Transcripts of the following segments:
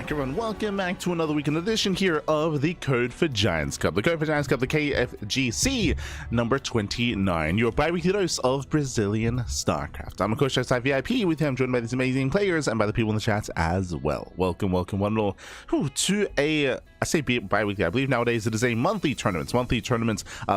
back, everyone. Welcome back to another weekend edition here of the Code for Giants Cup. The Code for Giants Cup, the KFGC number 29. Your bi-weekly dose of Brazilian StarCraft. I'm a coach outside VIP with him, joined by these amazing players and by the people in the chat as well. Welcome, one and all, to a, I say bi-weekly, I believe nowadays it is a monthly tournament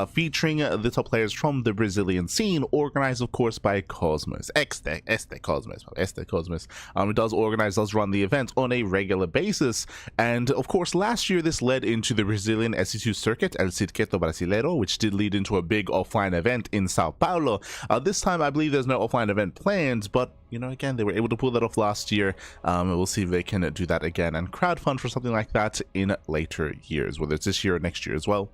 featuring the top players from the Brazilian scene, organized, of course, by Cosmos. Este Cosmos. It does run the event on a regular basis, and of course last year this led into the Brazilian SC2 circuit, El Circuito Brasileiro, which did lead into a big offline event in Sao Paulo. This time I believe there's no offline event planned, but you know, again, they were able to pull that off last year. We'll see if they can do that again and crowdfund for something like that in later years, whether it's this year or next year as well.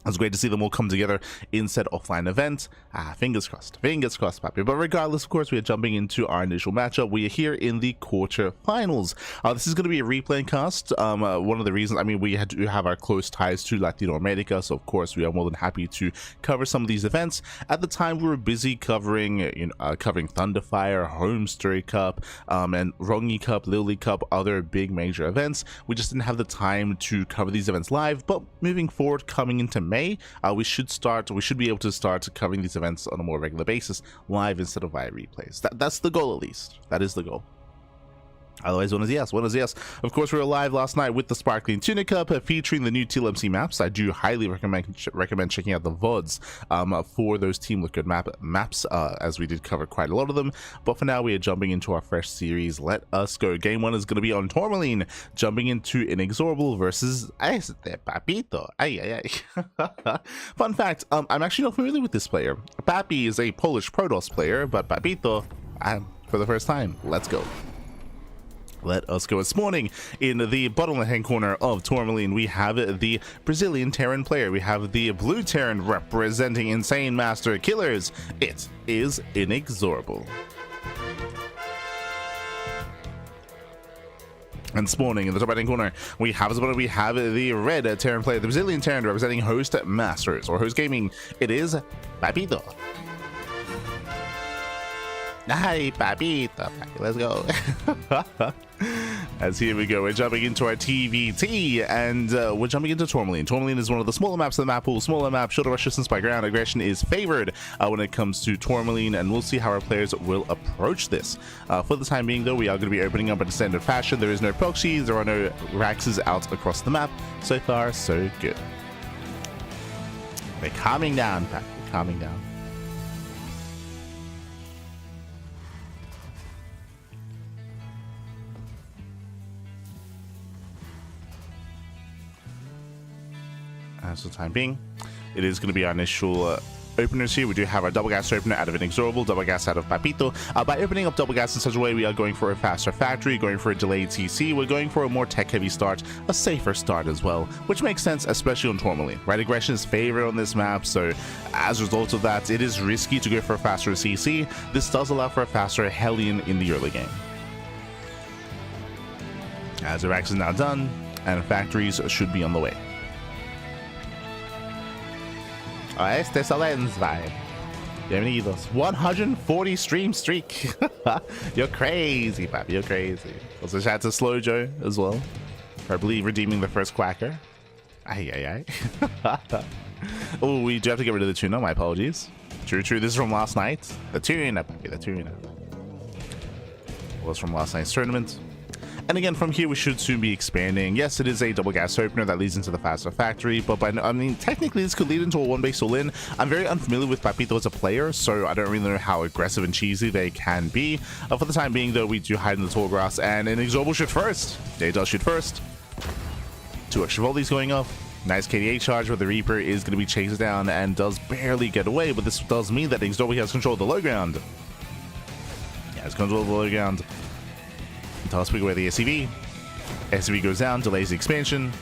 It's great to see them all come together in said offline event. Fingers crossed, Papi. But regardless, of course, we are jumping into our initial matchup. We are here in the quarterfinals. This is going to be a replay cast. One of the reasons, I mean, we had to have our close ties to Latino America, so of course we are more than happy to cover some of these events. At the time, we were busy covering, covering Thunderfire, Homestar Cup, and Rongi Cup, Lily Cup, other big major events. We just didn't have the time to cover these events live. But moving forward, coming into May, we should be able to start covering these events on a more regular basis live instead of via replays. That's the goal, at least. That is the goal. Otherwise, buenos dias. Of course, we were live last night with the Sparkling Tuna Cup, featuring the new TLMC maps. I do highly recommend checking out the VODs for those Team Liquid maps, as we did cover quite a lot of them. But for now, we are jumping into our fresh series. Let us go. Game 1 is going to be on Tourmaline, jumping into INexorable versus Este Papito. Fun fact, I'm actually not familiar with this player. Papi is a Polish Protoss player, but Papito, for the first time. Let's go. Let us go. This morning in the bottom left-hand corner of Tourmaline, we have the Brazilian Terran player. We have the blue Terran representing Insane Master Killers. It is INexorable. And spawning in the top right-hand corner, we have the red Terran player, the Brazilian Terran representing Host Masters or Host Gaming. It is Papito. Hi, Papito. Let's go. As here we go, we're jumping into our TVT, and we're jumping into Tourmaline. Tourmaline is one of the smaller maps of the map pool. Smaller map, shorter rush distance by ground. Aggression is favored when it comes to Tourmaline, and we'll see how our players will approach this. For the time being, though, we are going to be opening up in a standard fashion. There is no proxies, there are no Raxes out across the map. So far, so good. We're calming down, Pat. We're calming down. As the time being, it is going to be our initial openers here. We do have our double gas opener out of INexorable, double gas out of Papito. By opening up double gas in such a way, we are going for a faster factory, going for a delayed TC. We're going for a more tech-heavy start, a safer start as well, which makes sense, especially on Tourmaline. Right, aggression is favored on this map, so as a result of that, it is risky to go for a faster CC. This does allow for a faster Hellion in the early game. As Iraq is now done, and factories should be on the way. Este Solens vibe. Bienvenidos. 140 stream streak. You're crazy, Papi. You're crazy. Also, shout out to Slow Joe as well. I believe redeeming the first quacker. Oh, we do have to get rid of the tuna. My apologies. True. This is from last night. The tuna, Papi. The tuna. Was from last night's tournament. And again, from here, we should soon be expanding. Yes, it is a double gas opener that leads into the faster factory, but I mean, technically, this could lead into a one-base all-in. I'm very unfamiliar with Papito as a player, so I don't really know how aggressive and cheesy they can be. For the time being, though, we do hide in the tall grass, and INexorable shoot first. They does shoot first. 2 extra volleys going off. Nice KDA charge, where the Reaper is going to be chased down and does barely get away, but this does mean that INexorable has control of the low ground. Yeah, has control of the low ground. Toss away the SCV. SCV goes down, delays the expansion.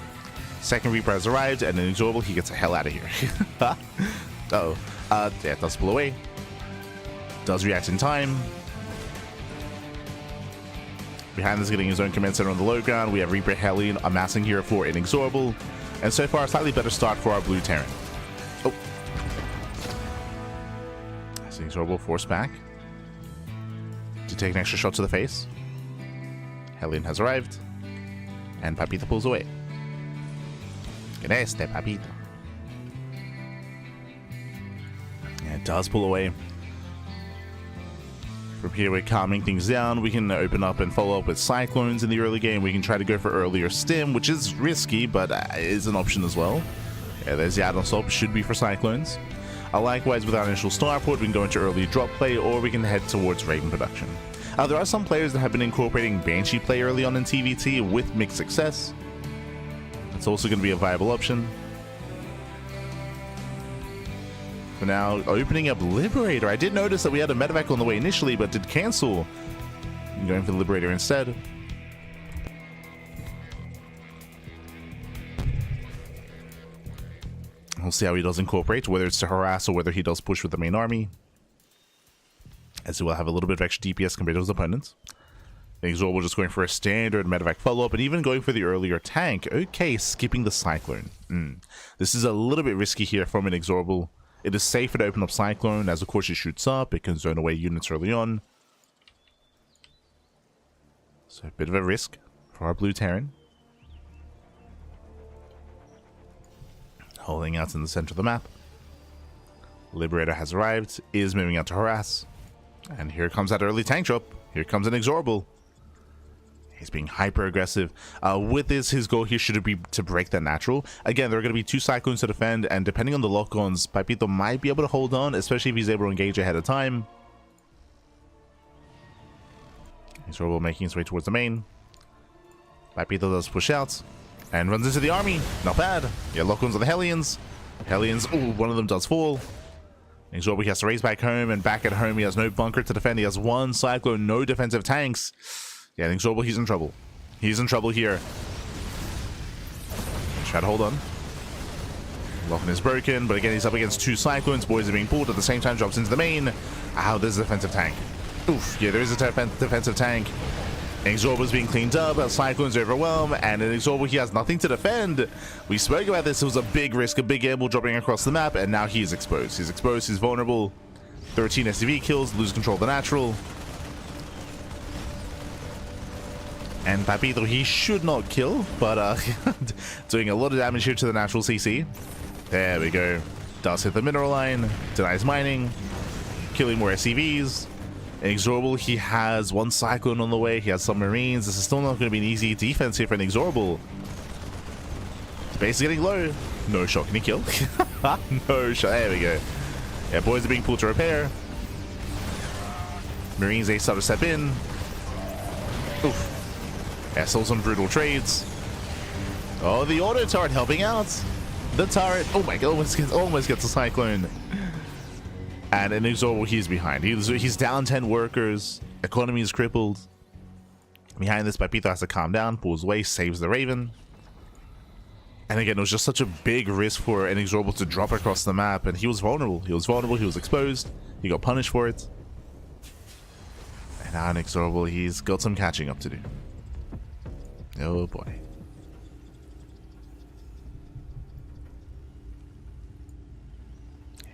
Second Reaper has arrived, and INexorable, he gets the hell out of here. Yeah, does pull away. Does react in time. Behind this, getting his own command center on the low ground. We have Reaper Hellion amassing here for INexorable. And so far, a slightly better start for our blue Terran. Oh. As INexorable forced back to take an extra shot to the face. Hellion has arrived. And Papito pulls away. Get este, Papito. Yeah, it does pull away. From here, we're calming things down. We can open up and follow up with Cyclones in the early game. We can try to go for earlier Stim, which is risky, but is an option as well. Yeah, there's the add-on stop. Should be for Cyclones. Likewise, with our initial starport, we can go into early drop play, or we can head towards Raven production. There are some players that have been incorporating Banshee play early on in TVT with mixed success. It's also going to be a viable option. For now, opening up Liberator. I did notice that we had a medevac on the way initially, but did cancel. I'm going for the Liberator instead. We'll see how he does incorporate, whether it's to harass or whether he does push with the main army. As he will have a little bit of extra DPS compared to his opponents. INexorable just going for a standard medevac follow-up and even going for the earlier tank. Okay, skipping the Cyclone. This is a little bit risky here from INexorable. It is safer to open up Cyclone, as of course it shoots up. It can zone away units early on. So a bit of a risk for our blue Terran. Holding out in the center of the map. Liberator has arrived, is moving out to harass. And here comes that early tank drop. Here comes INexorable. He's being hyper aggressive. With this, his goal here should be to break that natural. Again, there are going to be 2 Cyclones to defend, and depending on the lock-ons, Papito might be able to hold on, especially if he's able to engage ahead of time. INexorable making his way towards the main. Papito does push out and runs into the army. Not bad. Yeah, lock-ons on the Hellions. Hellions, ooh, one of them does fall. INexorable has to race back home, and back at home he has no bunker to defend. He has 1 Cyclone, no defensive tanks. Yeah, INexorable, he's in trouble. He's in trouble here. Try to hold on. Locking is broken, but again, he's up against 2 Cyclones. Boys are being pulled at the same time, drops into the main. Ow, there's a defensive tank. Oof, yeah, there is a defensive tank. INexorable is being cleaned up, Cyclones are overwhelmed, and INexorable, he has nothing to defend. We spoke about this, it was a big risk, a big gamble dropping across the map, and now he is exposed. He's exposed, he's vulnerable. 13 SCV kills, lose control of the natural. And Papito, he should not kill, but doing a lot of damage here to the natural CC. There we go. Does hit the mineral line, denies mining, killing more SCVs. INexorable, he has 1 Cyclone on the way, he has some Marines. This is still not going to be an easy defense here for INexorable. Base is getting low. No shot, can he kill? No shot, there we go. Yeah, boys are being pulled to repair. Marines, they start to step in. Oof. Yeah, still some brutal trades. Oh, the auto turret helping out. The turret, oh my god, almost gets a Cyclone. And INexorable, he's behind. He's down 10 workers. Economy is crippled. Behind this, Papito has to calm down, pulls away, saves the Raven. And again, it was just such a big risk for INexorable to drop across the map, and he was vulnerable. He was vulnerable, he was exposed. He got punished for it. And now INexorable, he's got some catching up to do. Oh boy.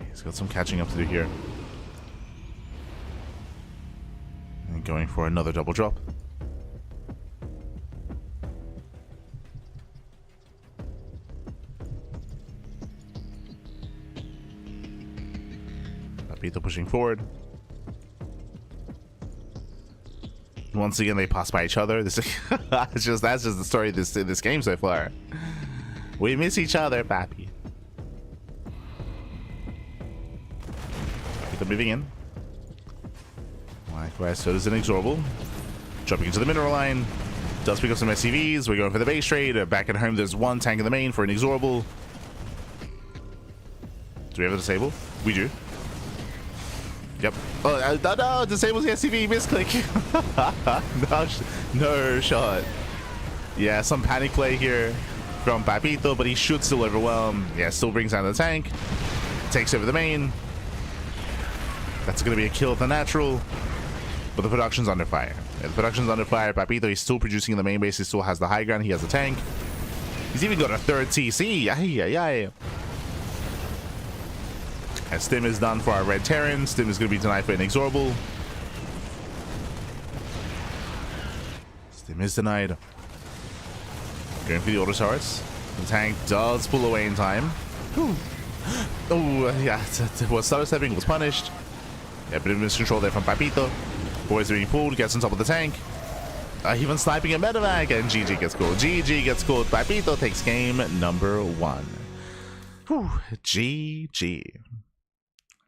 He's got some catching up to do here. And going for another double drop. Papito pushing forward. Once again, they pass by each other. This that's just the story of this game so far. We miss each other, Pappy. Papito moving in. Likewise, so does INexorable. Jumping into the mineral line. Does pick up some SCVs. We're going for the base trade. Back at home, there's 1 tank in the main for INexorable. Do we have a disable? We do. Yep. Oh, no, disables the SCV, misclick. No shot. Yeah, some panic play here from Papito, but he should still overwhelm. Yeah, still brings down the tank. Takes over the main. That's going to be a kill at the natural. But the production's under fire. Yeah, the production's under fire. Papito, he's still producing in the main base. He still has the high ground. He has a tank. He's even got a 3rd TC. Ay. And Stim is done for our red Terran. Stim is going to be denied for INexorable. Stim is denied. Going for the auto turrets. The tank does pull away in time. Ooh. Oh, yeah. Was stutter stepping, was punished. Yeah, a bit of miscontrol there from Papito. Boys are being pulled, gets on top of the tank. Even sniping a medevac, and GG gets called. GG gets called. Papito takes game number 1. Whew. GG.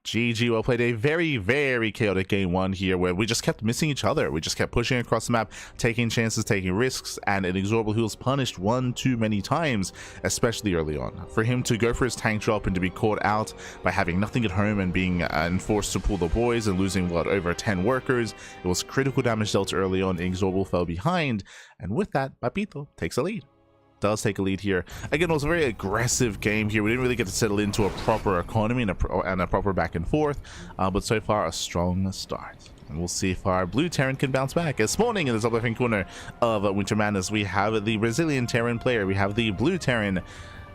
GG well played. A very, very chaotic game 1 here where we just kept missing each other. We just kept pushing across the map, taking chances, taking risks, and INexorable, who was punished one too many times, especially early on. For him to go for his tank drop and to be caught out by having nothing at home and being enforced to pull the boys and losing, what, over 10 workers, it was critical damage dealt early on. INexorable fell behind, and with that, Papito takes a lead. Does take a lead here. Again, it was a very aggressive game here. We didn't really get to settle into a proper economy and a proper back and forth, but so far a strong start. And we'll see if our blue Terran can bounce back. As spawning in the top left-hand corner of Winter Madness, we have the Brazilian Terran player. We have the blue Terran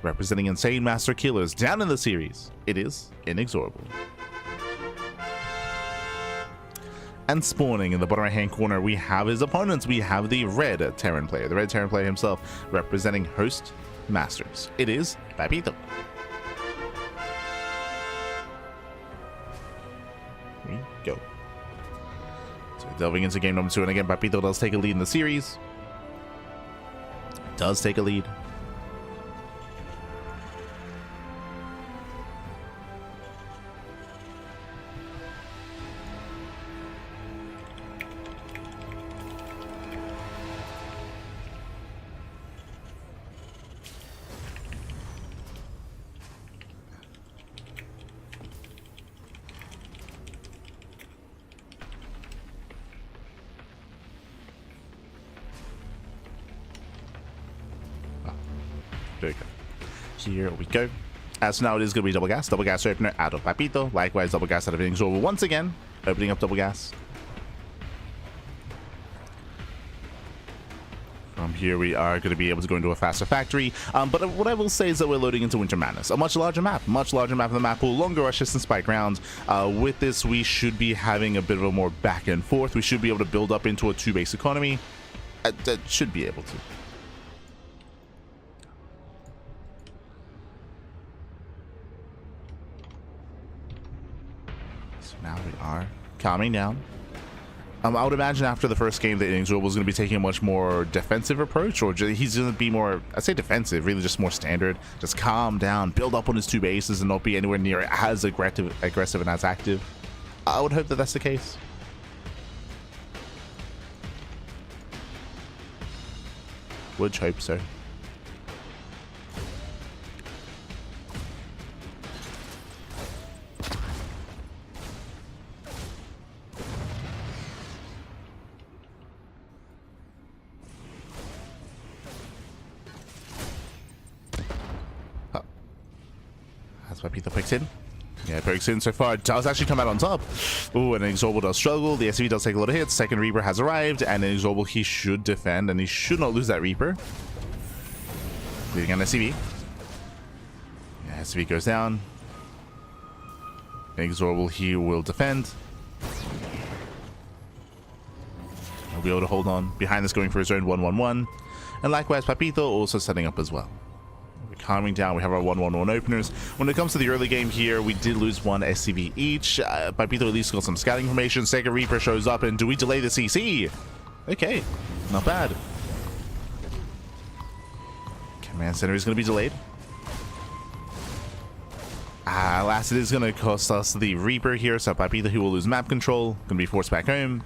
representing insane master killers. Down in the series, it is INexorable. And spawning in the bottom right hand corner, we have his opponents. We have the red Terran player, the red Terran player himself, representing host masters. It is Papito. Here we go. So delving into game number 2, and again, Papito does take a lead in the series. Does take a lead. There we go. Here we go. As now it is going to be double gas opener out of Papito. Likewise, double gas out of INexorable once again, opening up double gas. From here, we are going to be able to go into a faster factory. But what I will say is that we're loading into Winter Madness, a much larger map of the map pool, longer rushes and spike rounds. With this, we should be having a bit of a more back and forth. We should be able to build up into a 2-base economy. That should be able to. Now we are calming down. I would imagine after the first game that INexorable is going to be taking a much more defensive approach, or he's going to be more, I'd say defensive, really just more standard. Just calm down, build up on his 2 bases, and not be anywhere near as aggressive and as active. I would hope that that's the case. Would hope so. That's why Papito picks in. Yeah, picks in so far. Does actually come out on top. Ooh, and INexorable does struggle. The SCV does take a lot of hits. Second Reaper has arrived, and INexorable, he should defend, and he should not lose that Reaper. Leading on SCV. Yeah, SCV goes down. INexorable, he will defend. He'll be able to hold on. Behind this, going for his own 1-1-1. And likewise, Papito also setting up as well. Calming down, we have our 1-1-1 openers. When it comes to the early game here, we did lose 1 SCV each. Papito at least got some scouting information. Second Reaper shows up, and do we delay the CC? Okay, not bad. Command center is going to be delayed. Last, it is going to cost us the Reaper here, so Papito, who will lose map control, going to be forced back home.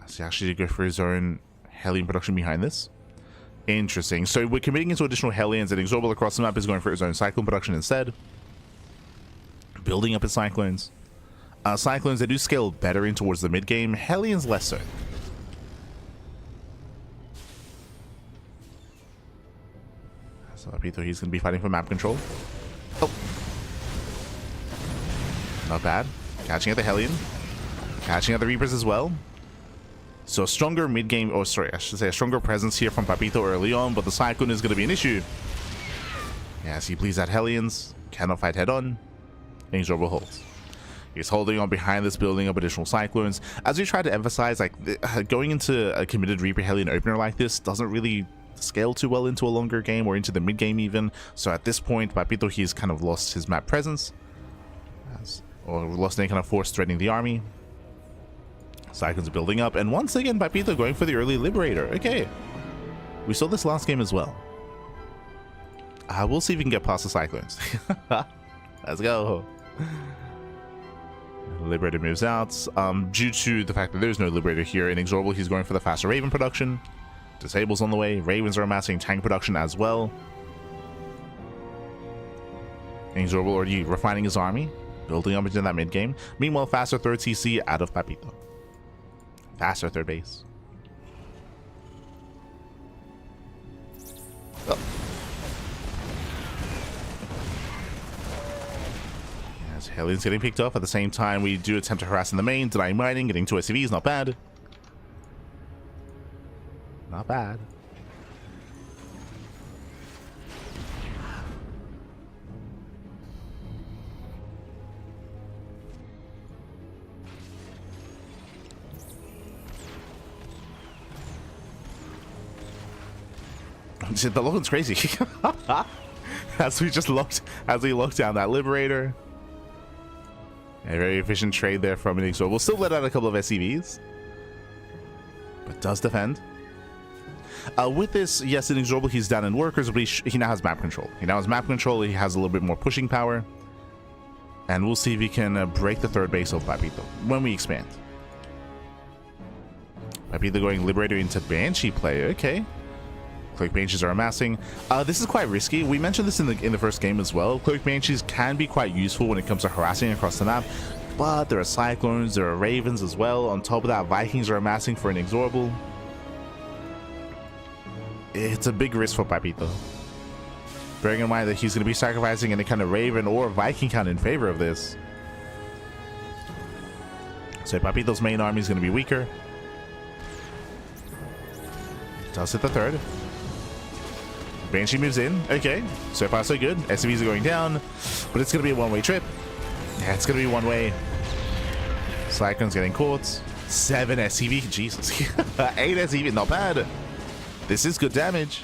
So actually to go for his own Hellion production behind this. Interesting. So we're committing into additional Hellions, and INexorable across the map is going for his own Cyclone production instead. Building up his Cyclones. Cyclones, they do scale better in towards the mid game. Hellions less so. So Papito, he's going to be fighting for map control. Oh. Not bad. Catching at the Hellion. Catching at the Reapers as well. So a stronger mid-game, or sorry, I should say a stronger presence here from Papito early on, but the Cyclone is going to be an issue. Yes, he bleeds out Hellions, cannot fight head-on. INexorable holds. He's holding on behind this, building up additional cyclones. As we try to emphasize, like, going into a committed Reaper Hellion opener like this doesn't really scale too well into a longer game or into the mid game even. So at this point, Papito, he's kind of lost his map presence, or lost any kind of force threatening the army. Cyclones are building up, and once again, Papito going for the early Liberator. Okay, we saw this last game as well. We'll see if we can get past the Cyclones. Let's go. Liberator moves out. Due to the fact that there's no Liberator here, INexorable, he's going for the faster Raven production. Disable's on the way. Ravens are amassing tank production as well. INexorable already refining his army, building up into that mid game. Meanwhile, faster third CC out of Papito. Faster third base. Oh. Yes, Hellion's getting picked up. At the same time, we do attempt to harass in the main, denying mining, getting 2 SCVs, not bad. Not bad. The Logan's crazy. as we locked down that Liberator. A very efficient trade there from INexorable. We'll still let out a couple of SCVs, but does defend. With this, yes, INexorable, he's down in workers, but he now has map control. He has a little bit more pushing power. And we'll see if he can break the third base of Papito when we expand. Papito going Liberator into Banshee play. Okay. Cloak Banshees are amassing. This is quite risky. We mentioned this in the first game as well. Cloak Banshees can be quite useful when it comes to harassing across the map. But there are Cyclones, there are Ravens as well. On top of that, Vikings are amassing for INexorable. It's a big risk for Papito. Bearing in mind that he's going to be sacrificing any kind of Raven or Viking count in favor of this. So Papito's main army is going to be weaker. Does hit the third. Banshee moves in. Okay, so far so good. SCVs are going down, but it's going to be a one-way trip. Yeah, it's going to be one way. Cyclone's getting caught. 7 SCV. Jesus. 8 SCV. Not bad. This is good damage.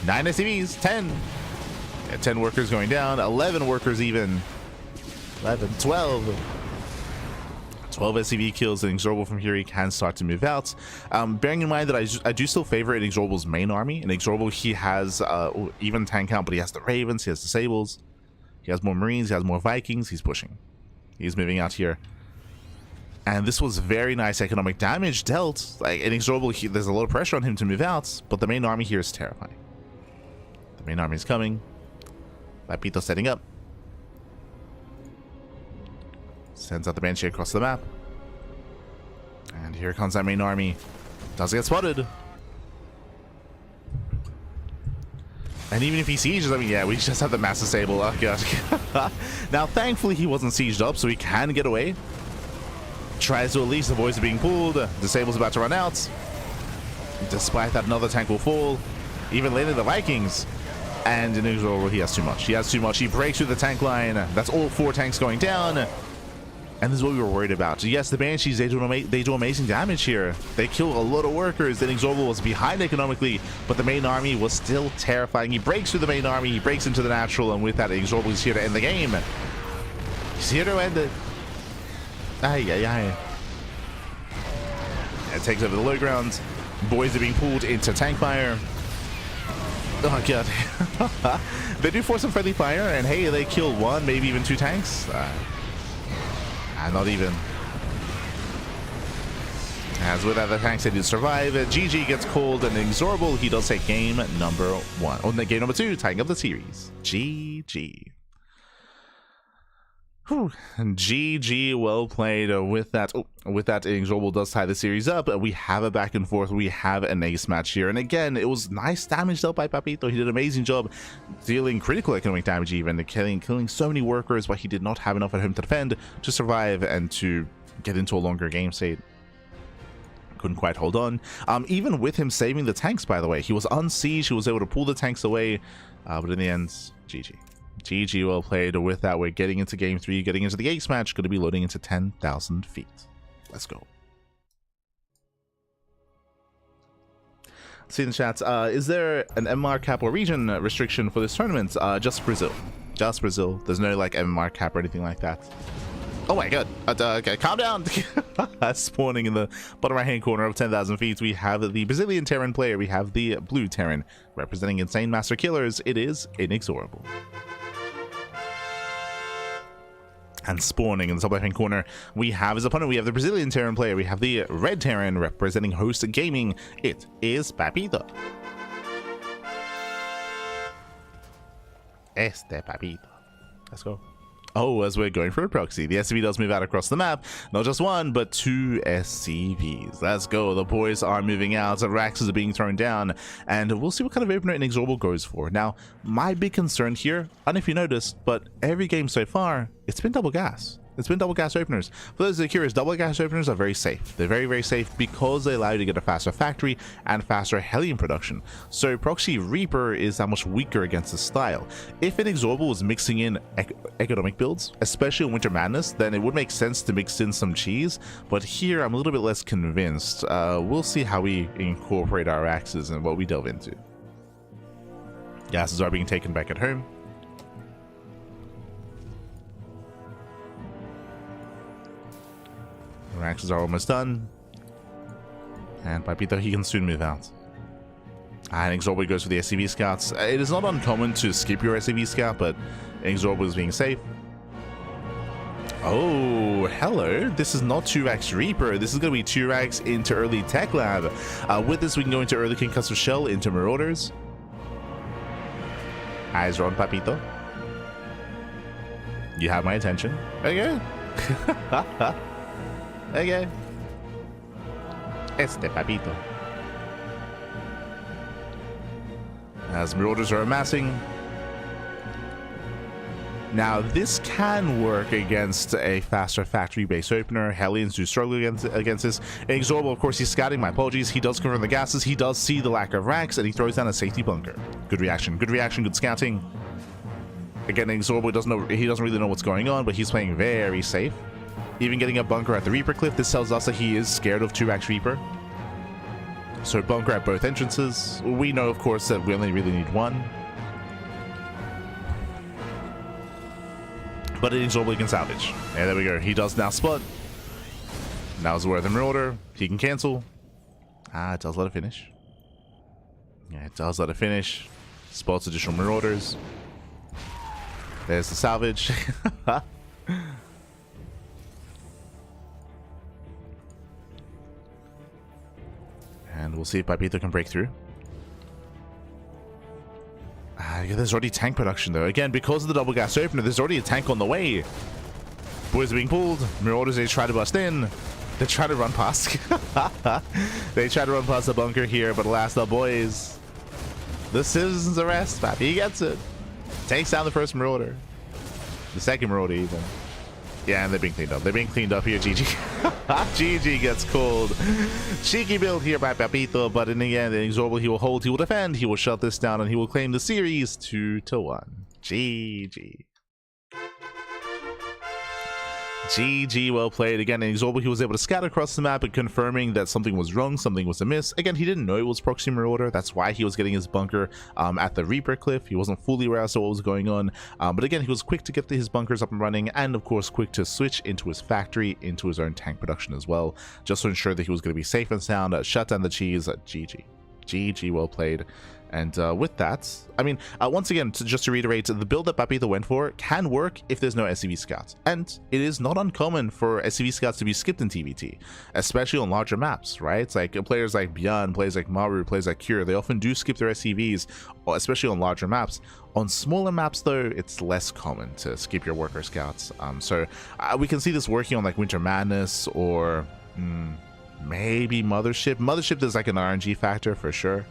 9 SCVs. 10. Yeah, 10 workers going down. 11 workers even. 11. 12. 12 SCV kills. INexorable from here, he can start to move out. Bearing in mind that I do still favor INexorable's main army. INexorable, he has even tank count, but he has the Ravens, he has the Sables, he has more Marines, he has more Vikings. He's pushing. He's moving out here. And this was very nice economic damage dealt. Like INexorable, there's a lot of pressure on him to move out, but the main army here is terrifying. The main army is coming. Papito setting up. Sends out the Banshee across the map. And here comes that main army. Does get spotted. And even if he sieges, I mean, yeah, we just have the mass disable. Oh, God. Now, thankfully, he wasn't sieged up, so he can get away. Tries to at least avoid being pulled. Disable's about to run out. Despite that, another tank will fall. Even later, the Vikings. And INexorable, he has too much. He has too much. He breaks through the tank line. That's all 4 tanks going down. And this is what we were worried about. Yes, the Banshees, they do amazing damage here. They kill a lot of workers. INexorable was behind economically, but the main army was still terrifying. He breaks through the main army. He breaks into the natural, and with that, INexorable is here to end the game. He's here to end it. It takes over the low ground. Boys are being pulled into tank fire. Oh, God. They do force some friendly fire, and hey, they kill 1, maybe even 2 tanks. Not even. As with other tanks, they did survive. GG gets called, and INexorable, he does take game number 1. Oh, game number 2, tying up the series. GG. Whew. GG, well played. With that, INexorable does tie the series up. We have a back and forth. We have an ace match here. And again, it was nice damage dealt by Papito. He did an amazing job dealing critical economic damage, even killing so many workers, but he did not have enough at home to defend, to survive, and to get into a longer game state. Couldn't quite hold on. Even with him saving the tanks, by the way, he was unsieged. He was able to pull the tanks away. But in the end, GG. GG, well played. With that, we're getting into game 3, getting into the ace match, going to be loading into 10,000 feet. Let's go. See in the chats, is there an MMR cap or region restriction for this tournament? Just Brazil. Just Brazil. There's no like MMR cap or anything like that. Oh my god. Okay, calm down. Spawning in the bottom right hand corner of 10,000 feet, we have the Brazilian Terran player. We have the blue Terran representing insane master killers. It is INexorable. And spawning in the top left hand corner, we have his opponent. We have the Brazilian Terran player. We have the red Terran representing Host Gaming. It is Papito. Papito. Let's go. Oh, as we're going for a proxy, the SCV does move out across the map. Not just one, but 2 SCVs. Let's go. The boys are moving out. Raxes are being thrown down. And we'll see what kind of opener INexorable goes for. Now, my big concern here, I don't know if you noticed, but every game so far, it's been double gas. It's been double gas openers. For those that are curious, double gas openers are very safe. They're very, very safe because they allow you to get a faster factory and faster Hellion production. So Proxy Reaper is that much weaker against the style. If INexorable was mixing in economic builds, especially in Winter Madness, then it would make sense to mix in some cheese. But here, I'm a little bit less convinced. We'll see how we incorporate our axes and what we delve into. Gases are being taken back at home. Our axes are almost done. And Papito, he can soon move out. And INexorable goes for the SCV scouts. It is not uncommon to skip your SCV scout, but INexorable is being safe. Oh, hello. This is not 2-Rax Reaper. This is going to be 2-Rax into early Tech Lab. With this, we can go into early Concussive Shell, into Marauders. Eyes are on Papito. You have my attention. Okay. Okay. Papito. As Marauders are amassing. Now, this can work against a faster factory base opener. Hellions do struggle against this. INexorable, of course, he's scouting. My apologies. He does confirm the gases. He does see the lack of racks, and he throws down a safety bunker. Good reaction. Good reaction. Good scouting. Again, INexorable doesn't know. He doesn't really know what's going on, but he's playing very safe. Even getting a bunker at the Reaper Cliff. This tells us that he is scared of 2-Rax Reaper. So bunker at both entrances. We know, of course, that we only really need one. But INexorable can salvage. And there we go. He does now spot. Now is where the Marauder. He can cancel. It does let it finish. Yeah, it does let it finish. Spots additional Marauders. There's the salvage. And we'll see if Papito can break through. Yeah, there's already tank production though. Again, because of the double gas opener, there's already a tank on the way. Boys are being pulled. Marauders, they try to bust in. They try to run past. They try to run past the bunker here, but alas, the boys. The citizens arrest. Pappy gets it. Takes down the first Marauder. The second Marauder even. Yeah, and they're being cleaned up. They're being cleaned up here, GG. GG gets called. Cheeky build here by Papito, but in the end, INexorable, he will hold, he will defend, he will shut this down, and he will claim the series 2-1. GG. GG, well played. Again, INexorable, he was able to scatter across the map and confirming that something was wrong, something was amiss. Again, he didn't know it was Proxy Marauder. That's why he was getting his bunker at the Reaper Cliff. He wasn't fully aware as to what was going on. But again, he was quick to get his bunkers up and running, and of course, quick to switch into his factory, into his own tank production as well, just to ensure that he was going to be safe and sound, shut down the cheese. GG. GG, well played. And with that, I mean, once again, just to reiterate, the build that Papito went for can work if there's no SCV scouts. And it is not uncommon for SCV scouts to be skipped in TVT, especially on larger maps, right? It's like players like Beyond, players like Maru, players like Cure, they often do skip their SCVs, especially on larger maps. On smaller maps, though, it's less common to skip your worker scouts. So we can see this working on like Winter Madness or maybe Mothership. Mothership is like an RNG factor for sure.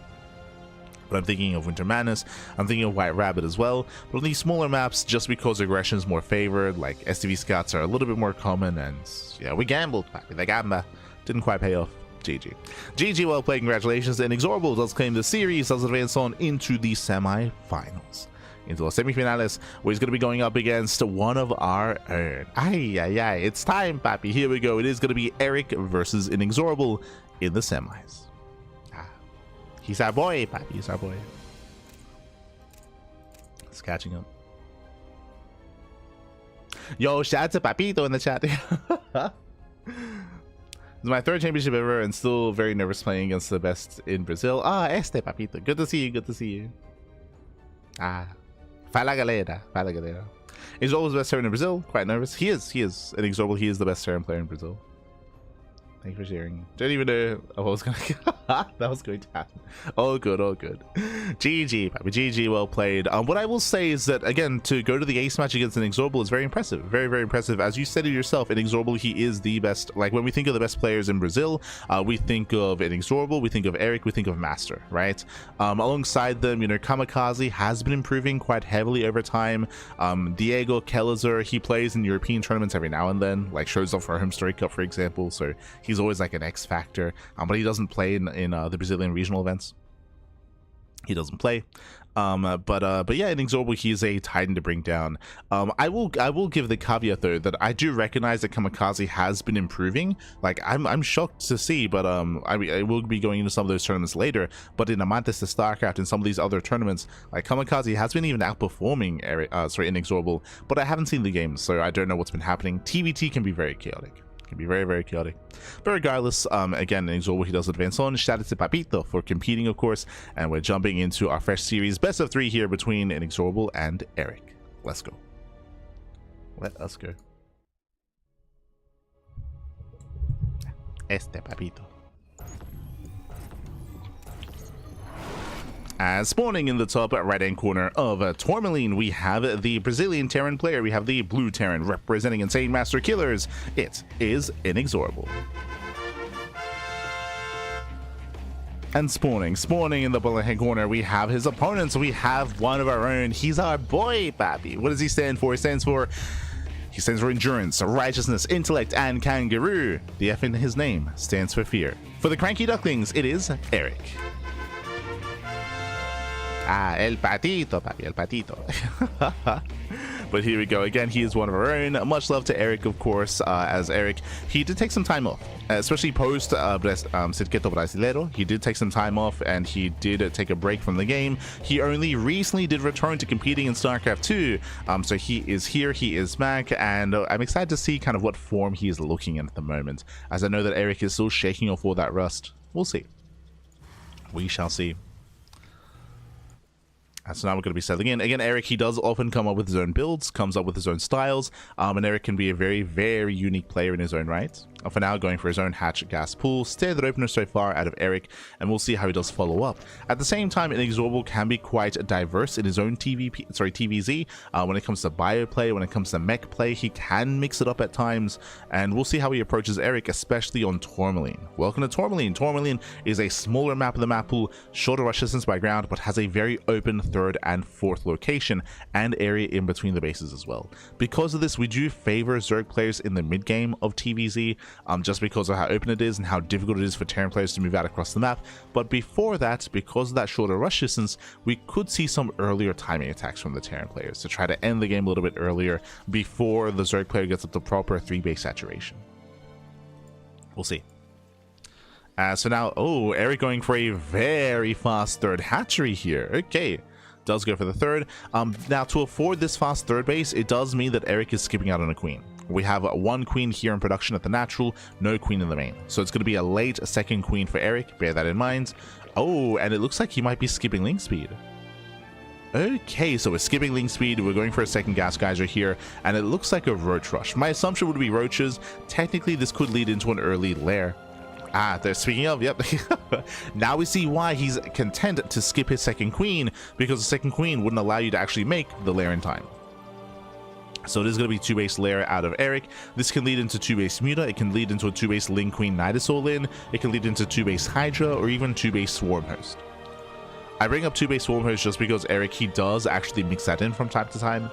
But I'm thinking of Winter Madness, I'm thinking of White Rabbit as well. But on these smaller maps, just because aggression is more favored, like STV scouts are a little bit more common, and yeah, we gambled. The gamba didn't quite pay off. GG. GG, well played, congratulations. And INexorable does claim the series, does advance on into the semi-finals. into the semifinales, where he's going to be going up against one of our own. It's time, papi. Here we go. It is going to be Erik versus INexorable in the semis. He's our boy, papi. He's our boy. It's catching up. Yo, shout out to Papito in the chat. It's my 3rd championship ever and still very nervous playing against the best in Brazil. Papito. Good to see you. Good to see you. Fala galera. Fala galera. INexorable is the best Terran in Brazil. Quite nervous. He is. INexorable, he is the best Terran player in Brazil. Thank you for sharing. Don't even know what was going to that was going to happen. All good, all good. GG, papi. GG, well played. What I will say is that, again, to go to the ace match against INexorable is very impressive. Very, very impressive. As you said it yourself, INexorable, he is the best. Like, when we think of the best players in Brazil, we think of INexorable, we think of Erik, we think of MasTeR, right? Alongside them, you know, Kamikaze has been improving quite heavily over time. Diego Kellezer, he plays in European tournaments every now and then, like shows up for a home story cup, for example, so he's always like an X factor, but he doesn't play in the Brazilian regional events. He doesn't play. But yeah, INexorable, he is a titan to bring down. I will give the caveat though that I do recognize that Kamikaze has been improving. Like, I'm shocked to see, but I will be going into some of those tournaments later. But in Amantes de StarCraft and some of these other tournaments, like, Kamikaze has been even outperforming INexorable, but I haven't seen the games, so I don't know what's been happening. TVT can be very chaotic. Can be very, very chaotic. But regardless, again, INexorable, he does advance on. Shout out to Papito for competing, of course. And we're jumping into our fresh series, best of 3 here between INexorable and Erik. Let's go. Let us go. Papito. As spawning in the top right-hand corner of Tourmaline, we have the Brazilian Terran player. We have the blue Terran representing Insane Master Killers. It is INexorable. And spawning in the right-hand corner, we have his opponents. We have one of our own. He's our boy, papi. What does he stand for? He stands for endurance, righteousness, intellect, and kangaroo. The F in his name stands for fear. For the CranKy Ducklings, it is Erik. El patito, papi, el patito. But here we go again. He is one of our own. Much love to Erik, of course. As Erik, he did take some time off, especially post Circuito Brasileiro. He did take some time off, and he did take a break from the game. He only recently did return to competing in StarCraft 2. So he is here, he is back, and I'm excited to see kind of what form he is looking at the moment, as I know that Erik is still shaking off all that rust. We'll see. We shall see. So now we're going to be settling in. Again, Erik, he does often come up with his own builds, comes up with his own styles, and Erik can be a very, very unique player in his own right. For now, going for his own hatch gas pool. Standard opener so far out of Erik, and we'll see how he does follow up. At the same time, INexorable can be quite diverse in his own TVZ. When it comes to bio play, when it comes to mech play, he can mix it up at times, and we'll see how he approaches Erik, especially on Tourmaline. Welcome to Tourmaline. Tourmaline is a smaller map of the map pool, shorter rush distance by ground, but has a very open 3rd and 4th location and area in between the bases as well. Because of this, we do favor Zerg players in the mid game of TVZ, just because of how open it is and how difficult it is for Terran players to move out across the map. But before that, because of that shorter rush distance, we could see some earlier timing attacks from the Terran players to try to end the game a little bit earlier before the Zerg player gets up to proper 3-base saturation. We'll see. So now, Erik going for a very fast 3rd hatchery here. Okay. Does go for the 3rd. Now, to afford this fast 3rd base, it does mean that Erik is skipping out on a queen. We have 1 queen here in production at the natural, no queen in the main. So it's going to be a late 2nd queen for Erik, bear that in mind. Oh, and it looks like he might be skipping link speed. Okay, so we're skipping link speed, we're going for a 2nd gas geyser here, and it looks like a roach rush. My assumption would be roaches. Technically, this could lead into an early lair. They're speaking of, yep. Now we see why he's content to skip his 2nd queen, because the 2nd queen wouldn't allow you to actually make the lair in time. So it is going to be 2-base lair out of Erik. This can lead into 2-base Muta, it can lead into a 2-base Link Queen Nidasoul Lin, it can lead into 2-base Hydra, or even 2-base Swarm Host. I bring up 2-base Swarm Host just because Erik, he does actually mix that in from time to time.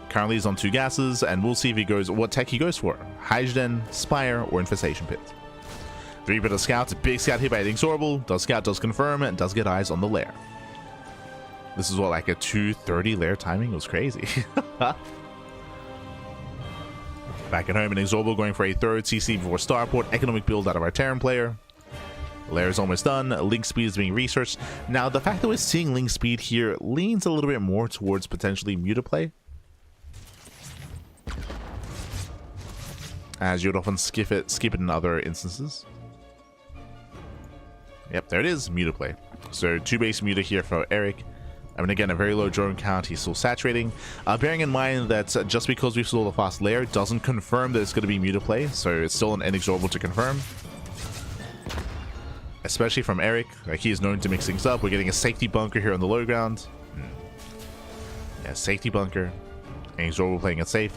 Currently he's on 2 gases, and we'll see if he goes what tech he goes for. Hydrogen, Spire, or Infestation Pit. 3-bit of Scout, big scout hit by INexorable. Does scout, does confirm, and does get eyes on the lair. This is what, like a 230 layer timing? It was crazy. Back at home, INexorable going for a third CC before starport. Economic build out of our Terran player. Layer is almost done. Link speed is being researched. Now, the fact that we're seeing link speed here leans a little bit more towards potentially mutaplay, as you would often skip it in other instances. Yep, there it is, mutaplay. So 2 base muta here for Erik. I mean, again, a very low drone count. He's still saturating. Bearing in mind that just because we saw the fast layer doesn't confirm that it's going to be mutaplay, so it's still an INexorable to confirm. Especially from Erik, like he is known to mix things up. We're getting a safety bunker here on the low ground. Yeah, safety bunker. INexorable playing it safe.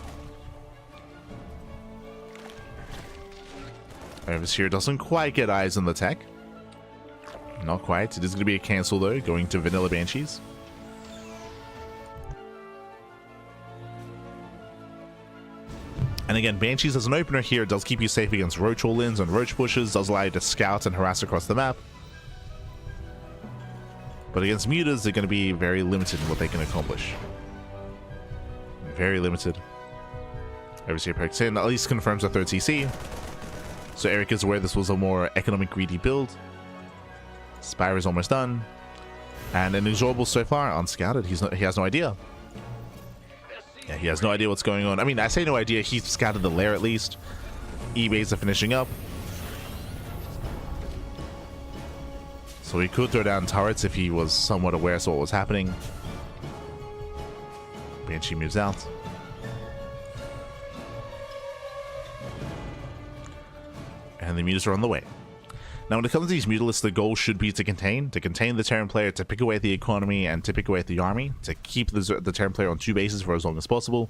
Overseer doesn't quite get eyes on the tech. Not quite. It is going to be a cancel though, going to vanilla Banshees. And again, Banshees as an opener here does keep you safe against Roach all-ins and Roach pushes, does allow you to scout and harass across the map. But against mutas, they're going to be very limited in what they can accomplish. Very limited. Overseer pokes in, at least confirms a third CC. So Erik is aware this was a more economic greedy build. Spire is almost done. And INexorable so far unscouted. He has no idea. Yeah, he has no idea what's going on. I mean, I say no idea. He's scouted the lair at least. E-bays are finishing up. So he could throw down turrets if he was somewhat aware of what was happening. Banshee moves out. And the mutas are on the way. Now, when it comes to these mutalists, the goal should be to contain the Terran player, to pick away at the economy, and to pick away at the army, to keep the Terran player on 2 bases for as long as possible.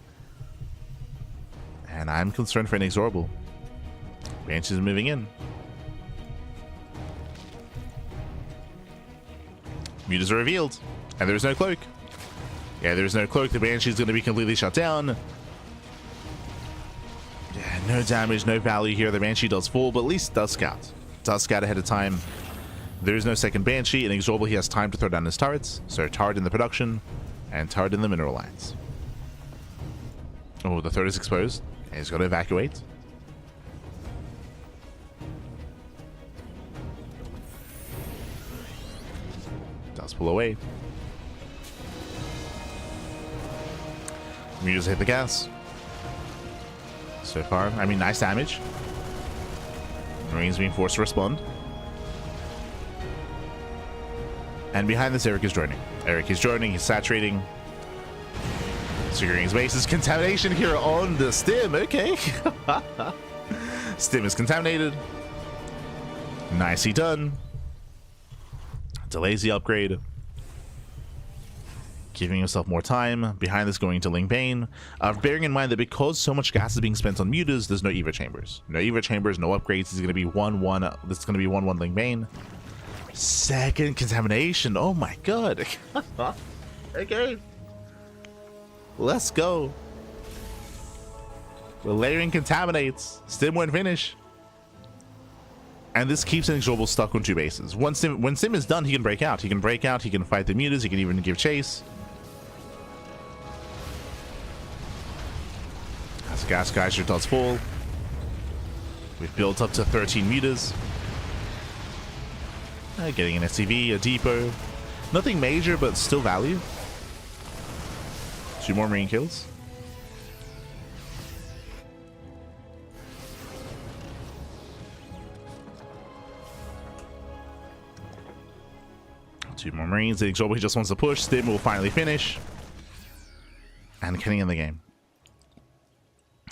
And I'm concerned for INexorable. Banshees moving in. Mutas are revealed, and there's no cloak. Yeah, there's no cloak. The Banshee's going to be completely shut down. Yeah, no damage, no value here. The Banshee does fall, but at least does scout. Does scout ahead of time. There is no second Banshee. INexorable, he has time to throw down his turrets. So turret in the production and turret in the mineral lines. Oh, the third is exposed. And he's got to evacuate. Does pull away. Mutas hit the gas. So far, I mean, nice damage. Marines being forced to respond. And behind this, Erik is joining. Erik is joining, he's saturating. Securing his bases. Contamination here on the stim, okay. Stim is contaminated. Nicely done. Delays the upgrade. Giving himself more time. Behind this, going to Ling Bane. Bearing in mind that because so much gas is being spent on mutas, there's no Eva chambers. No Eva chambers, no upgrades. This is going to be 1-1. This is going to be 1-1 Ling Bane. Second contamination. Oh my god. Okay. Let's go. The layering contaminates. Stim won't finish. And this keeps INexorable stuck on 2 bases. When Stim is done, he can break out. He can break out. He can fight the mutas. He can even give chase. As Gas Geyser does fall. We've built up to 13 mutas. Getting an SCV, a depot. Nothing major, but still value. 2 more Marine kills. Two more Marines. INexorable just wants to push. Stim will finally finish. And can he end the game?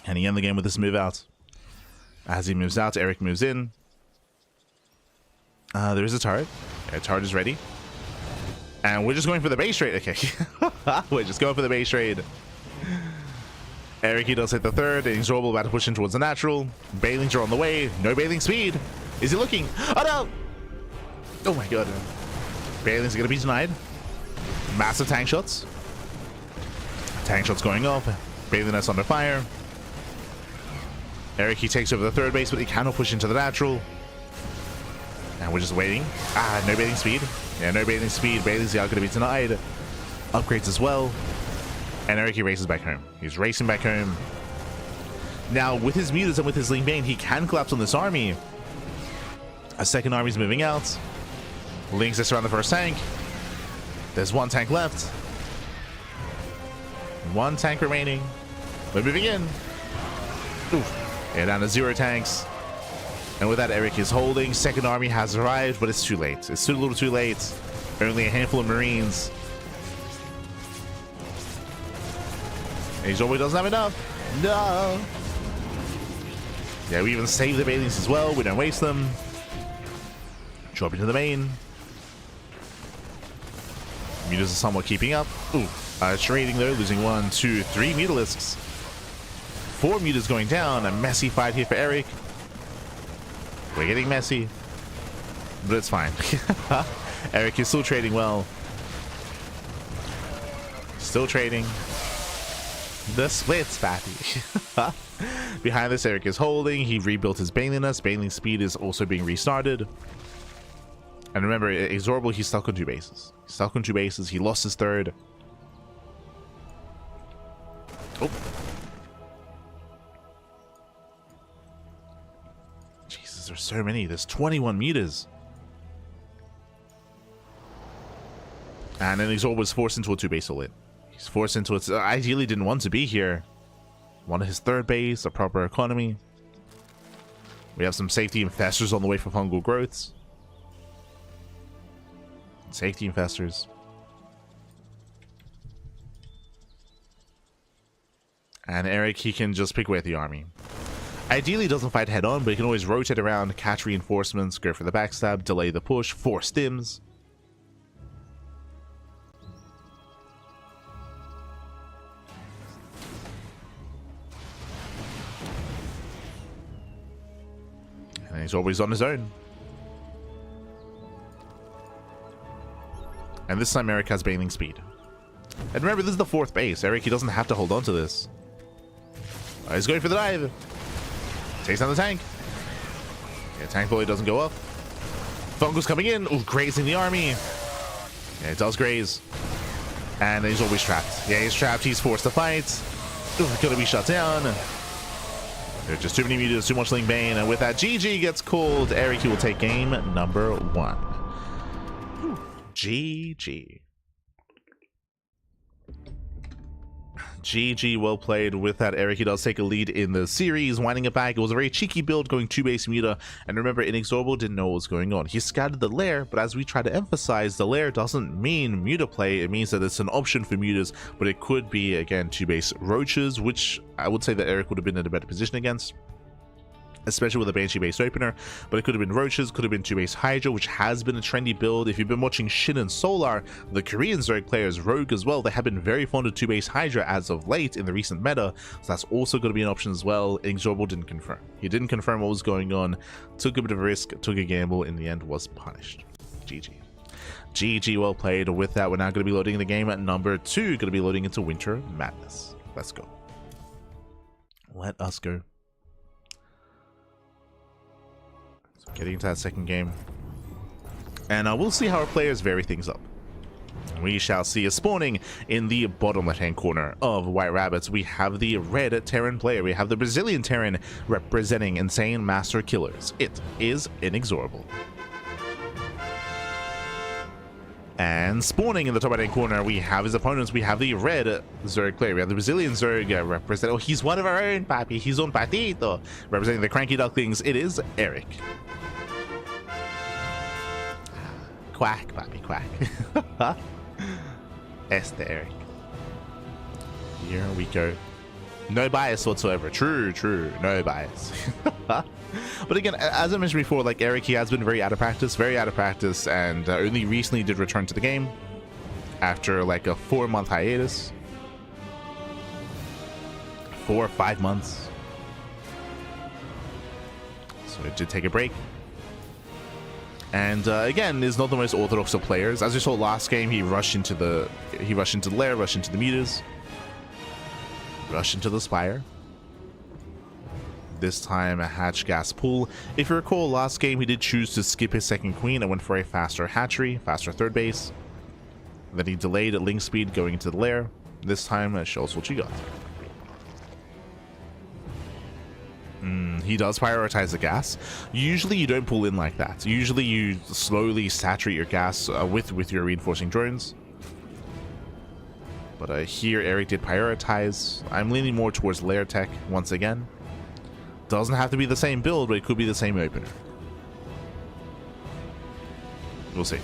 Can he end the game with this move out? As he moves out, Erik moves in. There is a turret. Yeah, turret is ready. And we're just going for the base trade. Okay. We're just going for the base trade. Erik, he does hit the third. INexorable about to push in towards the natural. Bailings are on the way. No bailing speed. Is he looking? Oh no! Oh my god. Bailings are going to be denied. Massive tank shots. Tank shots going off. Bailing nest under fire. Erik, he takes over the third base, but he cannot push into the natural. And we're just waiting. No bailing speed. Yeah, no bailing speed. Bailings are going to be denied. upgrades as well. And Erik races back home. He's racing back home. Now, with his mutas and with his Ling Bane, he can collapse on this army. A second army's moving out. Lings this around the first tank. There's one tank left. One tank remaining. We're moving in. Oof. Yeah, down to 0 tanks. And with that, Erik is holding. Second army has arrived, but it's too late. It's too little too late. Only a handful of Marines. INexorable doesn't have enough. No. Yeah, we even save the Banelings as well. We don't waste them. Drop into the main. Mutas are somewhat keeping up. Ooh. Trading though, losing 1, 2, 3 Mutalisks. 4 mutas going down. A messy fight here for Erik. We're getting messy, but it's fine. Erik is still trading well. Still trading. The splits, Pappy. Behind this, Erik is holding. He rebuilt his Baneliness. Baneling speed is also being restarted. And remember, INexorable, he's stuck on 2 bases. He's stuck on 2 bases. He lost his third. Oh. Jesus, there's so many. There's 21 meters. And then INexorable was forced into a 2-base all-in. He's forced into it. Ideally didn't want to be here. Wanted his third base, a proper economy. We have some safety infestors on the way for fungal growths. Safety infestors. And Erik, he can just pick away at the army. Ideally doesn't fight head on, but he can always rotate around, catch reinforcements, go for the backstab, delay the push, force stims. And he's always on his own. And this time Erik has Baneling speed. And remember, this is the 4th base. Erik, he doesn't have to hold on to this. He's going for the dive. Takes down the tank. Yeah, tank volley doesn't go up. Fungus coming in. Ooh, grazing the army. Yeah, it does graze. And he's always trapped. Yeah, he's trapped. He's forced to fight. Ooh, gonna be shut down. There's just too many mutas, too much Ling Bane. And with that, GG gets called. Erik, he will take game number 1. Ooh, GG. GG, well played. With that, Erik, he does take a lead in the series, winding it back. It was a very cheeky build, going 2-base muta, and remember, INexorable didn't know what was going on. He scouted the lair, but as we try to emphasize, the lair doesn't mean muta play. It means that it's an option for mutas, but it could be, again, 2-base roaches, which I would say that Erik would have been in a better position against, especially with a Banshee-based opener. But it could have been Roaches, could have been 2-base Hydra, which has been a trendy build. If you've been watching Shin and Solar, the Korean Zerg players, Rogue as well, they have been very fond of 2-base Hydra as of late in the recent meta, so that's also going to be an option as well. INexorable didn't confirm. He didn't confirm what was going on, took a bit of a risk, took a gamble, in the end was punished. GG. GG, well played. With that, we're now going to be loading the game at number 2, going to be loading into Winter Madness. Let's go. Let us go. Getting into that second game, and we'll see how our players vary things up. We shall see. Spawning in the bottom left hand corner of White Rabbits, we have the red Terran player. We have the Brazilian Terran representing Insane MasTeR Killers. It is INexorable. And spawning in the top right hand corner, we have his opponents. We have the red Zerg player. We have the Brazilian Zerg representing. Oh, he's one of our own, papi. He's on patito. Representing the CranKy Ducklings, it is Erik. Quack, papi, quack. Erik. Here we go. No bias whatsoever. True, true. No bias. But again, as I mentioned before, like Erik, he has been very out of practice, and only recently did return to the game after like a 4-month hiatus. 4 or 5 months. So it did take a break. And again, is not the most orthodox of players. As we saw last game, he rushed into the lair, rushed into the mutas, rushed into the spire. This time a hatch gas pool. If you recall, last game he did choose to skip his second queen and went for a faster hatchery, faster third base. Then he delayed at link speed going into the lair. This time, show us what you got. He does prioritize the gas. Usually you don't pull in like that. Usually you slowly saturate your gas with your reinforcing drones. But here Erik did prioritize. I'm leaning more towards lair tech once again. Doesn't have to be the same build, but it could be the same opener. We'll see.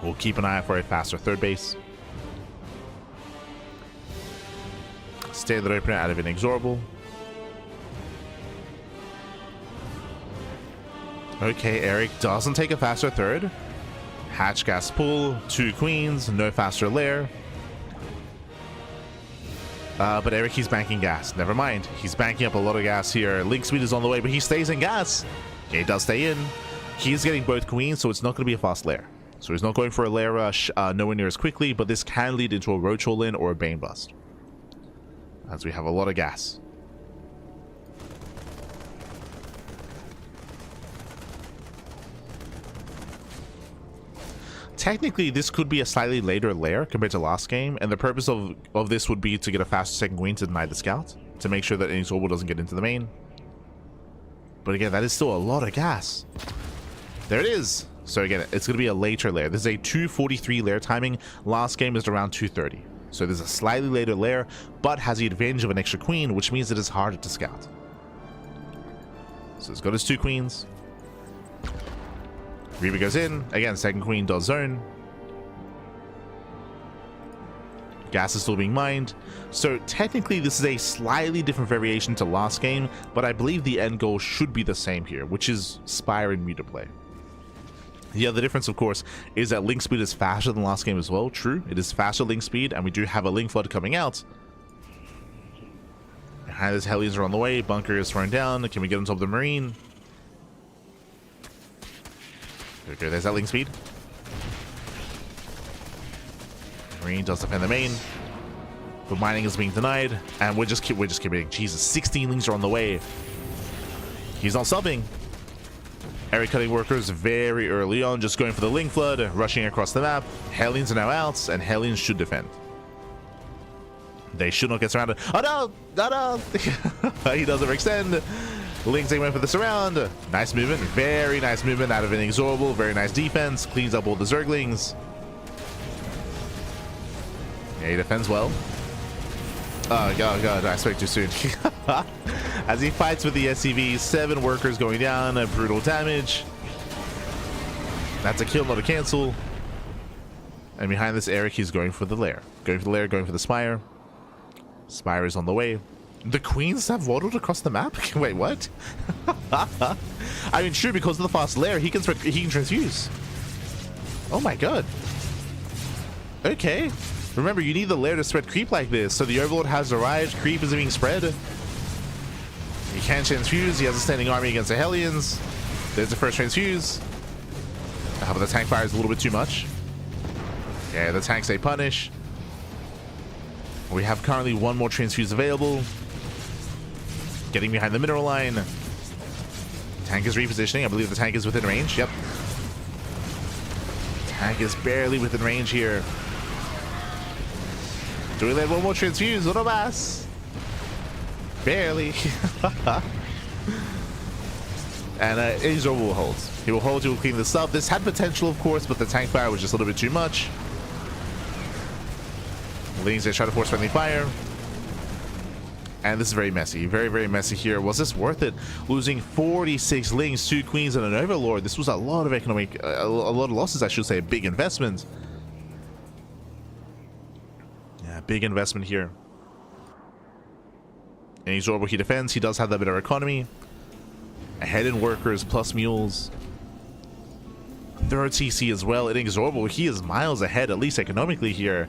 We'll keep an eye out for a faster third base. Standard opener out of INexorable. Okay, Erik doesn't take a faster third. Hatch gas pull, 2 queens, no faster lair. But Erik, he's banking gas. Never mind. He's banking up a lot of gas here. Link speed is on the way, but he stays in gas. Okay, he does stay in. He's getting both queens, so it's not going to be a fast lair. So he's not going for a lair rush, nowhere near as quickly, but this can lead into a roach hole in or a bane bust. As we have a lot of gas. Technically, this could be a slightly later lair compared to last game, and the purpose of this would be to get a faster second queen to deny the scout, to make sure that INexorable doesn't get into the main. But again, that is still a lot of gas. There it is. So again, it's going to be a later lair. This is a 2:43 lair timing. Last game is around 2:30. So there's a slightly later lair, but has the advantage of an extra queen, which means it is harder to scout. So it's got his 2 queens. Reaver goes in. Again, second queen does zone. Gas is still being mined. So technically this is a slightly different variation to last game, but I believe the end goal should be the same here, which is Spire and meter play. The other difference, of course, is that link speed is faster than last game as well. True, it is faster link speed, and we do have a link flood coming out. Behind this, Hellions are on the way. Bunker is thrown down. Can we get on top of the Marine? Okay, there's that link speed. Marine does defend the main, but mining is being denied, and we're just keeping. Jesus, 16 links are on the way. He's not subbing. Erik cutting workers very early on, just going for the link flood, rushing across the map. Hellions are now out, and Hellions should defend. They should not get surrounded. Oh no! No, no! He doesn't extend. Link taking for the surround. Nice movement. Very nice movement out of INexorable. Very nice defense. Cleans up all the Zerglings. Yeah, he defends well. Oh god, I spoke too soon. As he fights with the SCV, 7 workers going down, brutal damage. That's a kill, not a cancel. And behind this, Erik, he's going for the lair. Going for the lair, going for the Spire. Spire is on the way. The queens have waddled across the map? Wait, what? I mean, true, because of the fast lair, he can transfuse. Oh my god. Okay. Remember, you need the lair to spread creep like this, so the Overlord has arrived, creep is being spread. He can transfuse, he has a standing army against the Hellions. There's the first transfuse. But the tank fire is a little bit too much. Yeah, the tanks they punish. We have currently 1 more transfuse available. Getting behind the mineral line. Tank is repositioning. I believe the tank is within range. Yep. Tank is barely within range here. Do we let 1 more transfuse? Uno más. Barely. And INexorable will hold. He will hold, he will clean this up. This had potential, of course, but the tank fire was just a little bit too much. Lings, they try to force friendly fire. And this is very messy. Very, very messy here. Was this worth it? Losing 46 Lings, 2 Queens, and an Overlord. This was a lot of economic, a lot of losses, I should say. A big investment. Yeah, big investment here. And INexorable, he defends. He does have that bit of economy. Ahead in workers plus mules. Third CC as well. INexorable, he is miles ahead, at least economically here.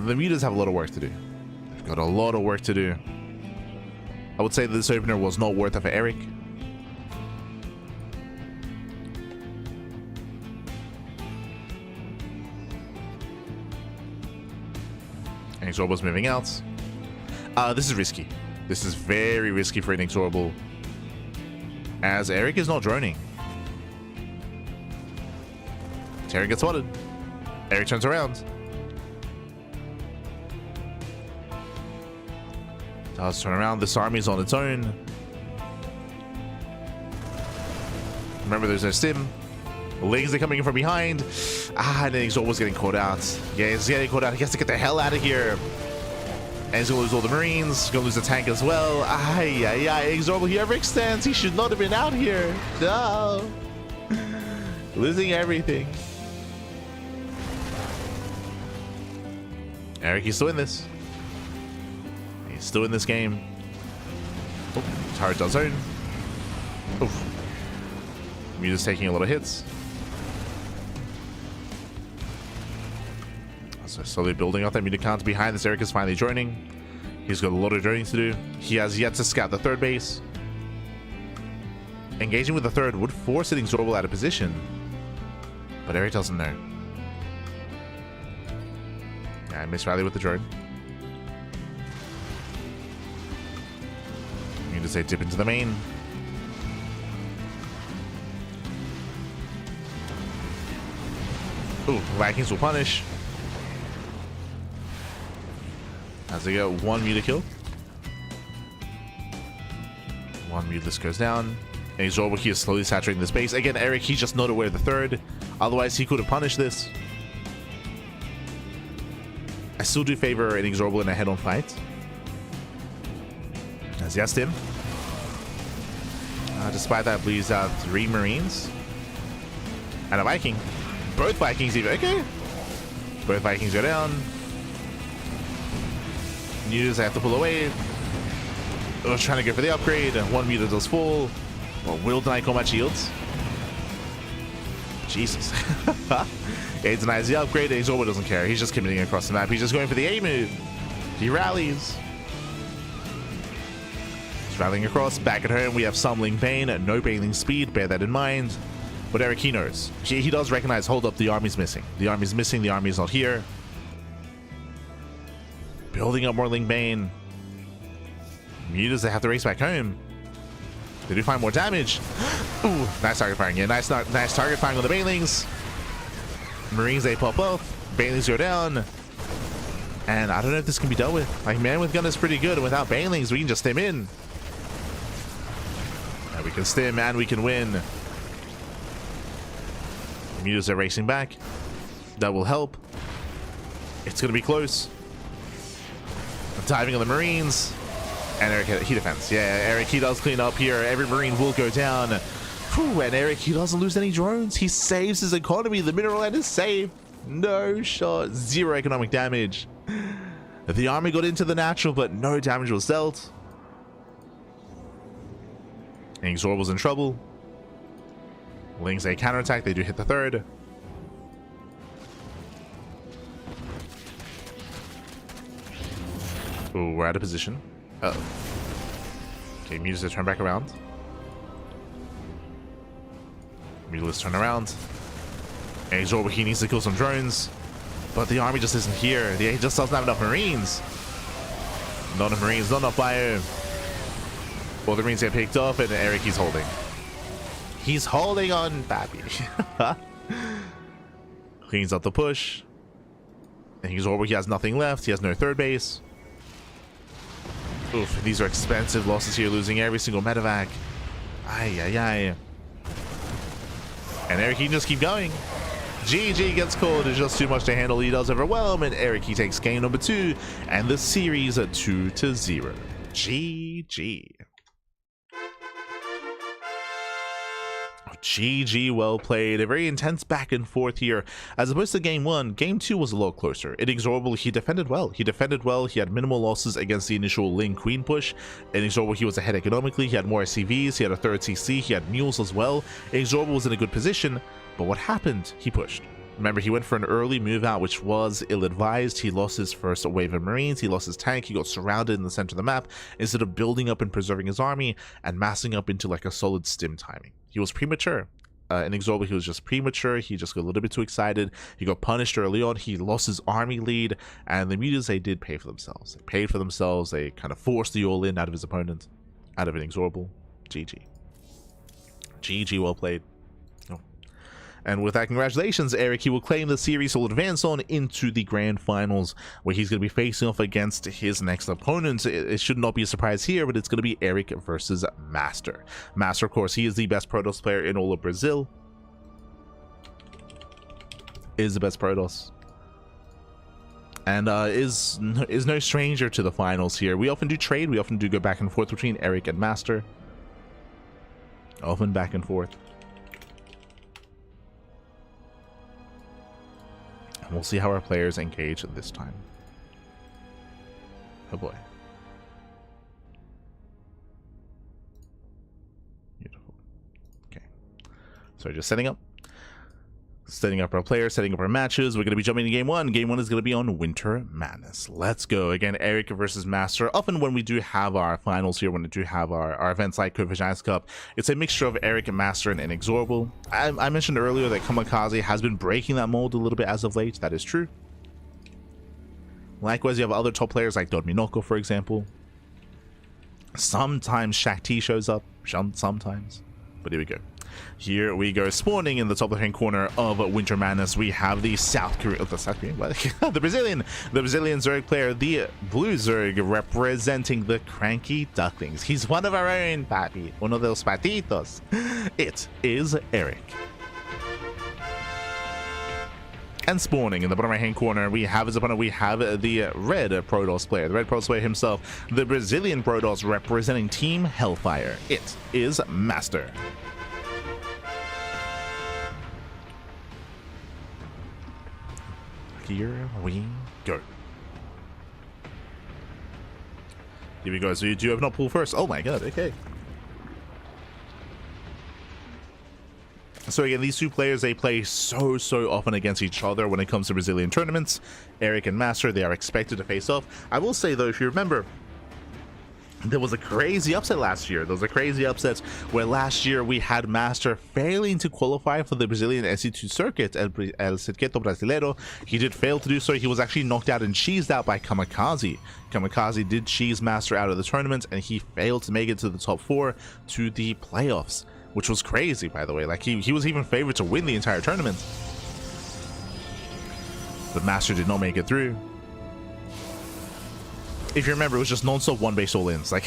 The mutas have a lot of work to do. They've got a lot of work to do. I would say that this opener was not worth it for Erik. INexorable's moving out. This is risky. This is very risky for INexorable, as Erik is not droning. Terry gets spotted. Erik turns around. Does turn around. This army is on its own. Remember, there's no stim. Lings are coming in from behind. And then INexorable's getting caught out. Yeah, he's getting caught out. He has to get the hell out of here. And he's gonna lose all the Marines. He's gonna lose the tank as well. INexorable, he overextends. He should not have been out here. No. Losing everything. Erik, he's still in this. He's still in this game. Oh, turret does own. Oof. Muta's taking a lot of hits. So slowly building up that Muta count behind this. Erik is finally joining. He's got a lot of joining to do. He has yet to scout the third base. Engaging with the third would force INexorable out of position. But Erik doesn't know. Yeah, I miss rally with the drone. You just say dip into the main. Ooh, Vikings will punish. As they go, one Muta kill. One Muta goes down. INexorable, he is slowly saturating this base. Again, Erik, he's just not aware of the third. Otherwise, he could have punished this. I still do favor INexorable in a head-on fight. As yes, him. Despite that, bleeds out 3 Marines. And a Viking. Both Vikings even. Okay. Both Vikings go down. Mutas have to pull away. I was trying to go for the upgrade. One Muta does fall. Well, will deny combat shields. Jesus. He denies the upgrade. INexorable doesn't care. He's just committing across the map. He's just going for the A move. He rallies. He's rallying across. Back at home, we have some Ling Bane. No Baneling speed. Bear that in mind. But Erik, he knows. He does recognize, hold up, the army's missing. The army's missing. The army's not here. Building up more Ling Bane. Mutas, they have to race back home. They do find more damage. Ooh, nice target firing. Yeah, nice target firing on the Banelings. Marines, they pop off. Banelings go down. And I don't know if this can be dealt with. Like, man with gun is pretty good. And without Banelings, we can just stim in. And we can stim and we can win. The Mutas are racing back. That will help. It's going to be close. Diving on the Marines. And Erik, he defends. Yeah, Erik, he does clean up here. Every Marine will go down. Whew, and Erik, he doesn't lose any drones. He saves his economy. The mineral land is safe. No shot. 0 economic damage. The army got into the natural, but no damage was dealt. INexorable's in trouble. Lings, they counterattack. They do hit the third. Ooh, we're out of position. Uh-oh. Okay, Mutas turn back around. Mutas turn around. INexorable, he needs to kill some drones. But the army just isn't here. He just doesn't have enough Marines. Not enough Marines, not enough bio. All the Marines get picked off, and Erik, he's holding. He's holding on, Pappy. Cleans up the push. And INexorable, he has nothing left. He has no third base. Oof, these are expensive losses here, losing every single medevac. Ay. And Erik, he can just keep going. GG gets called. It's just too much to handle. He does overwhelm, and Erik, he takes game number 2, and the series at 2-0. GG. GG, well played. A very intense back and forth here. As opposed to game 1, game 2 was a lot closer. INexorable, he defended well. He had minimal losses against the initial Ling Queen push. INexorable, he was ahead economically. He had more SCVs. He had a third CC. He had mules as well. INexorable was in a good position. But what happened? He pushed. Remember, he went for an early move out, which was ill-advised. He lost his first wave of Marines. He lost his tank. He got surrounded in the center of the map instead of building up and preserving his army and massing up into like a solid stim timing. He was premature. INexorable, he was just premature. He just got a little bit too excited. He got punished early on. He lost his army lead, and the Mutas, they did pay for themselves. They paid for themselves. They kind of forced the all-in out of his opponent, out of INexorable. GG. GG, well played. And with that, congratulations, Erik. He will claim the series, will advance on into the grand finals, where he's going to be facing off against his next opponent. It should not be a surprise here, but it's going to be Erik versus MasTeR. MasTeR, of course, he is the best Protoss player in all of Brazil. Is the best Protoss. And is no stranger to the finals here. We often do trade. We often do go back and forth between Erik and MasTeR. Often back and forth. And we'll see how our players engage this time. Oh boy. Beautiful. Okay. So just setting up our players, setting up our matches. We're going to be jumping into game one. Game one is going to be on Winter Madness. Let's go. Again, Erik versus MasTeR. Often when we do have our finals here, when we do have our events like Code for Giants Cup, it's a mixture of Erik and MasTeR and INexorable. I mentioned earlier that CranKy has been breaking that mold a little bit as of late. That is true. Likewise, you have other top players like Dorminoko, for example. Sometimes Shaq T shows up. Sometimes. But here we go. Here we go. Spawning in the top left-hand corner of Winter Madness, we have the the Brazilian Zerg player, the Blue Zerg, representing the CranKy Ducklings. He's one of our own, papi. Uno de los patitos. It is Erik. And spawning in the bottom right-hand corner, we have his opponent. We have the red Protoss player, the red Protoss player himself, the Brazilian Protoss, representing Team Hellfire. It is MasTeR. Here we go. Here we go. So you do have not pull first. Oh my god, okay. So again, these two players, they play so often against each other when it comes to Brazilian tournaments. Erik and MasTeR, they are expected to face off. I will say though, if you remember, there was a crazy upset last year. There was a crazy upset where last year we had MasTeR failing to qualify for the Brazilian SC2 circuit, El Circuito Brasileiro. He did fail to do so. He was actually knocked out and cheesed out by CranKy. CranKy did cheese MasTeR out of the tournament, and he failed to make it to the top 4 to the playoffs, which was crazy, by the way. Like, he was even favored to win the entire tournament. But MasTeR did not make it through. If you remember, it was just non-stop one-base all-ins. Like,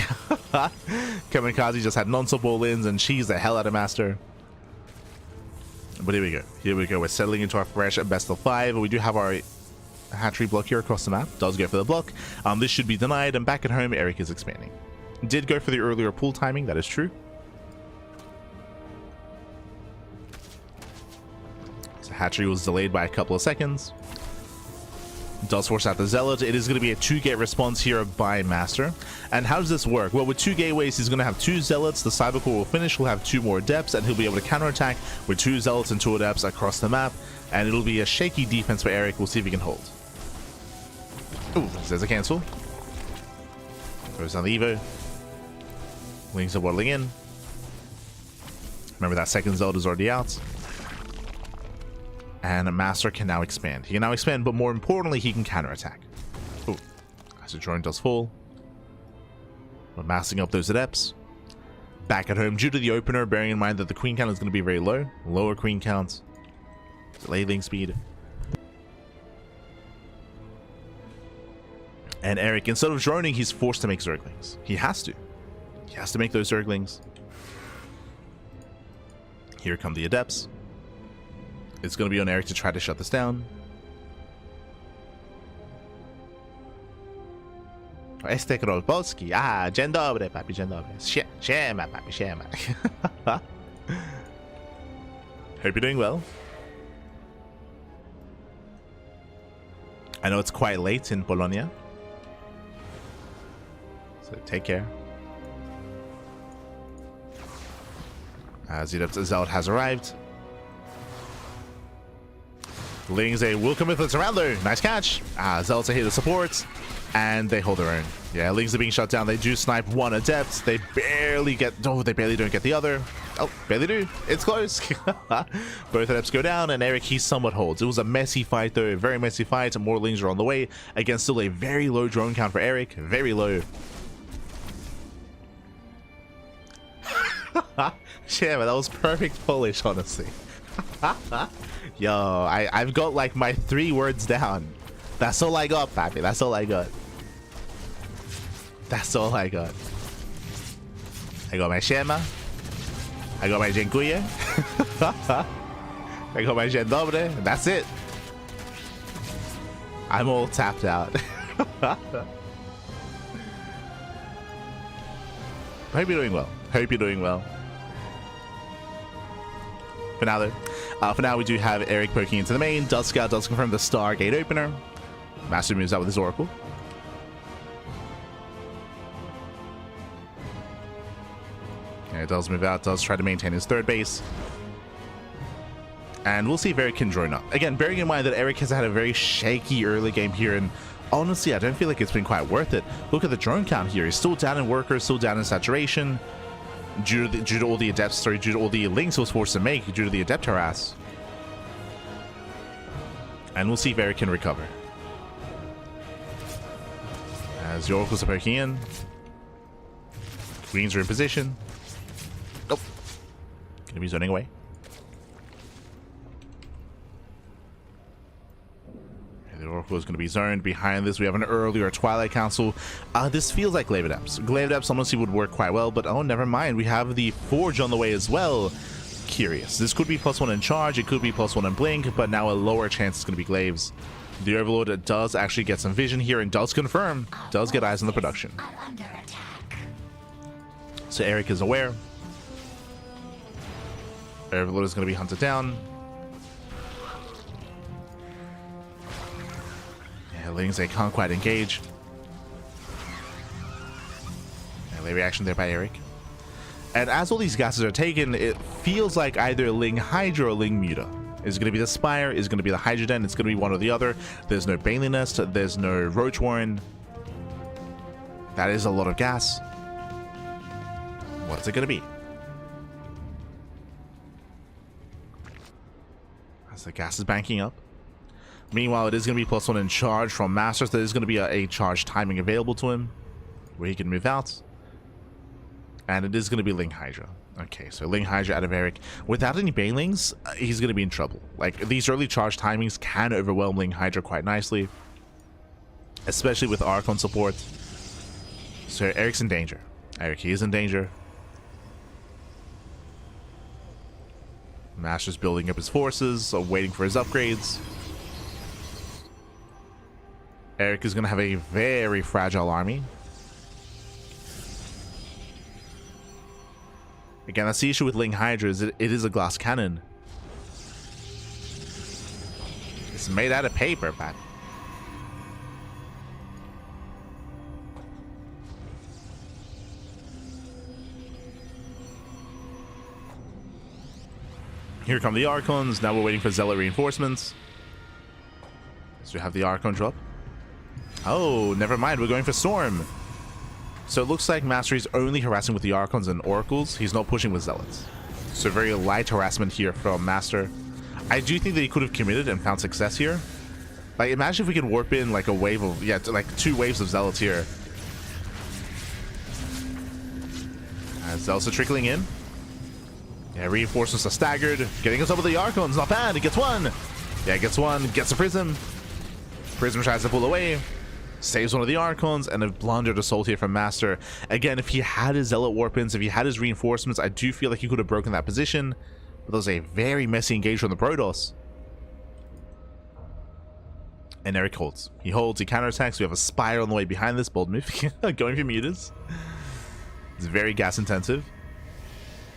CranKy just had non-stop all-ins and cheesed the hell out of MasTeR. But here we go. Here we go. We're settling into our fresh best of 5. We do have our hatchery block here across the map. Does go for the block. This should be denied. And back at home, Erik is expanding. Did go for the earlier pull timing. That is true. So hatchery was delayed by a couple of seconds. Does force out the Zealot. It is going to be a 2-gate response here by MasTeR. And how does this work? Well, with 2 gateways, he's going to have 2 Zealots. The Cybercore will finish. He'll have 2 more Adepts, and he'll be able to counterattack with 2 Zealots and 2 Adepts across the map. And it'll be a shaky defense for Erik. We'll see if he can hold. Ooh, there's a cancel. Throws down the Evo. Lings are waddling in. Remember that second Zealot is already out. And MasTeR can now expand. He can now expand, but more importantly, he can counterattack. Ooh, as the drone does fall. We're massing up those Adepts. Back at home, due to the opener, bearing in mind that the Queen count is going to be very low. Lower Queen count. Delay link speed. And Erik, instead of droning, he's forced to make Zerglings. He has to. He has to make those Zerglings. Here come the Adepts. It's going to be on Erik to try to shut this down. Este Krolpolski. Ah, dzień dobry, papi, dzień dobry. Siema, papi, siema. Hope you're doing well. I know it's quite late in Polonia, so take care. Zealot has arrived. Lings a will commit with around though. Nice catch. Zealots are here to support, and they hold their own. Yeah, Lings are being shut down. They do snipe 1 Adept. They barely get. Oh, they barely don't get the other. Oh, barely do. It's close. Both Adepts go down, and Erik, he somewhat holds. It was a messy fight though, a very messy fight. More Lings are on the way. Again, still a very low drone count for Erik. Very low. Yeah, man, that was perfect Polish, honestly. Yo, I've got like my 3 words down. That's all I got, papi. That's all I got. That's all I got. I got my Shema. I got my Dziękuję. I got my Dzień dobry. That's it. I'm all tapped out. Hope you're doing well. Hope you're doing well. For now, though, for now we do have Erik poking into the main. Does scout, does confirm the Stargate opener. MasTeR moves out with his Oracle. Yeah, does move out, does try to maintain his 3rd base. And we'll see if Erik can drone up. Again, bearing in mind that Erik has had a very shaky early game here, and honestly, I don't feel like it's been quite worth it. Look at the drone count here. He's still down in workers, still down in saturation. Due to all the adepts, sorry, due to all the links he was forced to make due to the adept harass. And we'll see if Erik can recover. As the oracles are poking in. Queens are in position. Nope. Gonna be zoning away. The Oracle is going to be zoned. Behind this, we have an earlier Twilight Council. This feels like Glaive Adepts. Glaive Adepts honestly would work quite well, but oh, never mind. We have the Forge on the way as well. Curious. This could be +1 in charge. It could be +1 in blink, but now a lower chance it's going to be Glaives. The Overlord does actually get some vision here and does confirm. Does get eyes on the production. So Erik is aware. Overlord is going to be hunted down. Lings, they can't quite engage. Melee reaction there by Erik. And as all these gases are taken, it feels like either Ling Hydra or Ling Muta. Is going to be the Spire, is going to be the Hydra Den, it's going to be one or the other. There's no Bailey Nest, there's no Roach Warren. That is a lot of gas. What's it going to be? As the gas is banking up. Meanwhile, it is going to be +1 in charge from MasTeR, so there's going to be a charge timing available to him where he can move out. And it is going to be Ling Hydra. Okay, so Ling Hydra out of Erik. Without any Banelings, he's going to be in trouble. Like, these early charge timings can overwhelm Ling Hydra quite nicely, especially with Archon support. So Erik's in danger. Erik, he is in danger. MasTer's building up his forces, waiting for his upgrades. Erik is going to have a very fragile army. Again, that's the issue with Ling Hydra, is it is a glass cannon. It's made out of paper, man. Here come the Archons. Now we're waiting for Zealot reinforcements. So we have the Archon drop. Oh, never mind. We're going for Storm. So it looks like MasTeR is only harassing with the Archons and Oracles. He's not pushing with Zealots. So very light harassment here from MasTeR. I do think that he could have committed and found success here. Like, imagine if we could warp in like a wave of, yeah, like 2 waves of Zealots here. Zealots are trickling in. Yeah, reinforcements are staggered. Getting us over the Archons, not bad. He gets one. Yeah, gets one. Gets a Prism. Prism tries to pull away. Saves one of the Archons, and a blundered assault here from MasTeR. Again, if he had his Zealot warp-ins, if he had his reinforcements, I do feel like he could have broken that position. But that was a very messy engage from the Protoss. And Erik holds. He holds, he counterattacks. We have a Spire on the way behind this. Bold move. Going for mutas. It's very gas intensive.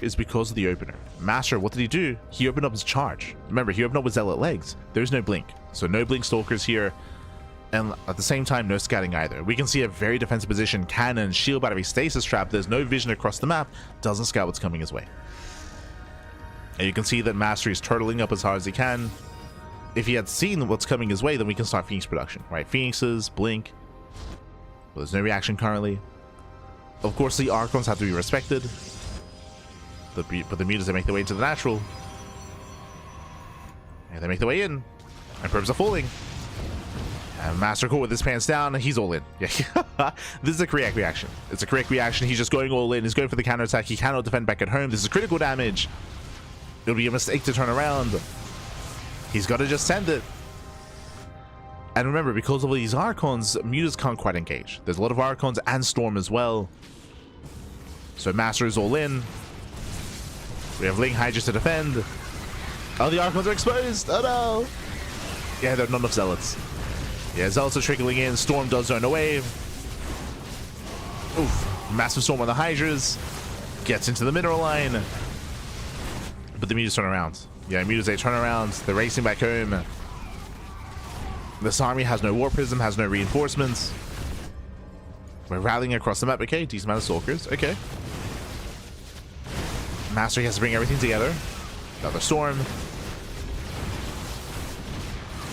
It's because of the opener. MasTeR, what did he do? He opened up his charge. Remember, he opened up with Zealot legs. There's no blink. So no blink stalkers here. And at the same time, no scouting either. We can see a very defensive position. Cannon, shield battery, stasis trap. There's no vision across the map. Doesn't scout what's coming his way. And you can see that MasTeR is turtling up as hard as he can. If he had seen what's coming his way, then we can start Phoenix production, right? Phoenixes, blink. Well, there's no reaction currently. Of course, the Archons have to be respected. But the mutas, they make their way into the natural. And they make their way in. And probes are falling. And MasTeR caught with his pants down. He's all in. Yeah. This is a correct reaction. It's a correct reaction. He's just going all in. He's going for the counterattack. He cannot defend back at home. This is critical damage. It would be a mistake to turn around. He's got to just send it. And remember, because of all these Archons, Mutas can't quite engage. There's a lot of Archons and Storm as well. So MasTeR is all in. We have Ling Hydras to defend. Oh, the Archons are exposed. Oh no. Yeah, there are not enough Zealots. Yeah, Zealots are trickling in. Storm does zone away. Oof. Massive Storm on the Hydras. Gets into the mineral line. But the Mutas turn around. Yeah, Mutas, they turn around. They're racing back home. This army has no War Prism, has no reinforcements. We're rallying across the map. Okay, decent amount of Stalkers. Okay. MasTeR has to bring everything together. Another Storm.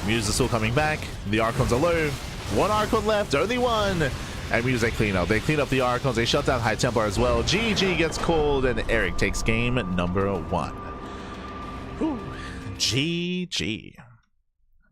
Mutas are still coming back. The Archons are low. One Archon left. Only one. And Mutas, they clean up. They clean up the Archons. They shut down High Templar as well. GG gets called, and Erik takes game number 1. Whew. GG.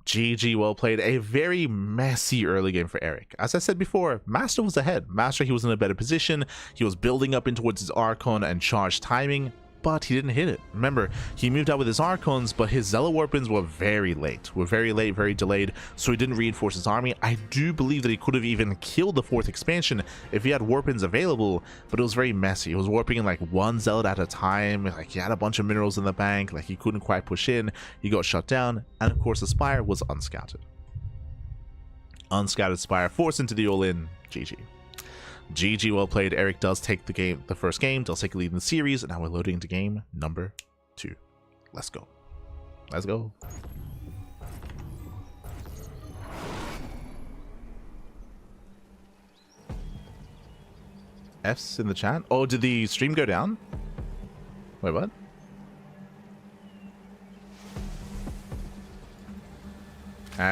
GG, well played. A very messy early game for Erik. As I said before, MasTeR was ahead. MasTeR, he was in a better position. He was building up in towards his Archon and charge timing, but he didn't hit it. Remember, he moved out with his Archons, but his Zealot Warpins were very late. Very delayed, so he didn't reinforce his army. I do believe that he could have even killed the 4th expansion if he had Warpins available, but it was very messy. He was warping in like one Zealot at a time. Like, he had a bunch of minerals in the bank. Like, he couldn't quite push in. He got shut down, and of course the Spire was unscouted. Unscouted Spire forced into the all-in. GG. GG, well played. Erik does take the first game, does take a lead in the series, and now we're loading into game number 2. Let's go. Let's go. F's in the chat. Oh, did the stream go down? Wait, what?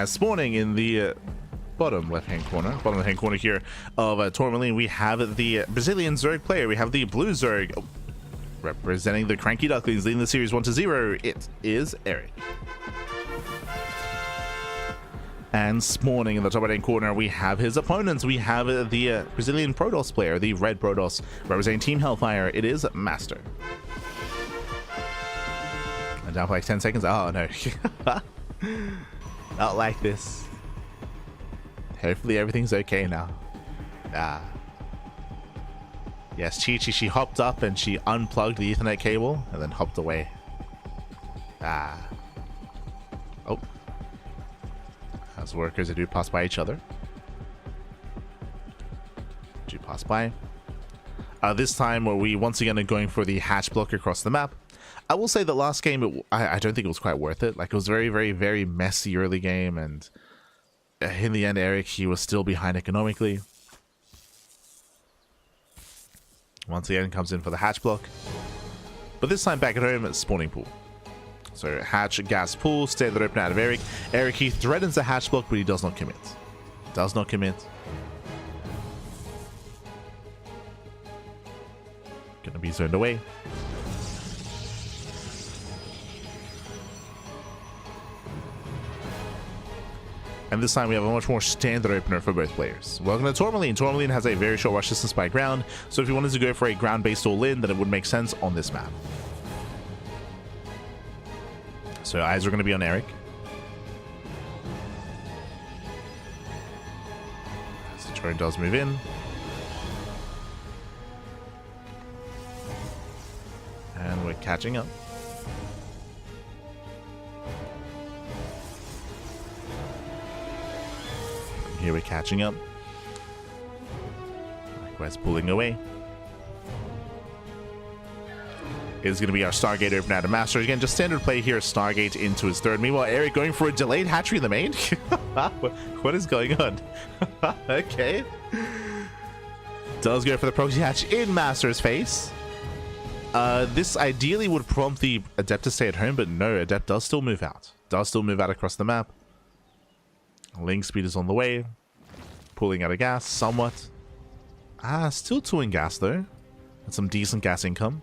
Spawning in the bottom left-hand corner here of Tourmaline, we have the Brazilian Zerg player. We have the blue Zerg representing the CranKy Ducklings, leading the series 1-0. It is Erik. And spawning in the top right-hand corner, we have his opponents. We have the Brazilian Protoss player, the red Protoss, representing Team Hellfire. It is MasTeR. And down for like 10 seconds. Oh no. Not like this. Hopefully everything's okay now. Yes, Chi-Chi, she hopped up and she unplugged the Ethernet cable and then hopped away. Oh. As workers, they do pass by each other. Do pass by. This time we once again are going for the hatch block across the map. I will say that last game, I don't think it was quite worth it. Like, it was very messy early game, and in the end, Erik, he was still behind economically. Once again, comes in for the hatch block. But this time back at home, it's spawning pool. So hatch, gas pool, standard open out of Erik. Erik, he threatens the hatch block, but he does not commit. Does not commit. Gonna be zoned away. And this time we have a much more standard opener for both players. Welcome to Tourmaline. Tourmaline has a very short rush distance by ground, so if you wanted to go for a ground-based all-in, then it would make sense on this map. So eyes are going to be on Erik. Citroen does move in. And we're catching up. Here we're catching up. Likewise, pulling away. Is going to be our Stargate open out of MasTeR. Again, just standard play here, Stargate into his third. Meanwhile, Erik going for a delayed hatchery in the main. What is going on? Okay. Does go for the proxy hatch in MasTeR's face. This ideally would prompt the Adept to stay at home, but no, Adept does still move out. Does still move out across the map. Link speed is on the way. Pulling out of gas, somewhat. Still 2 in gas, though. And some decent gas income.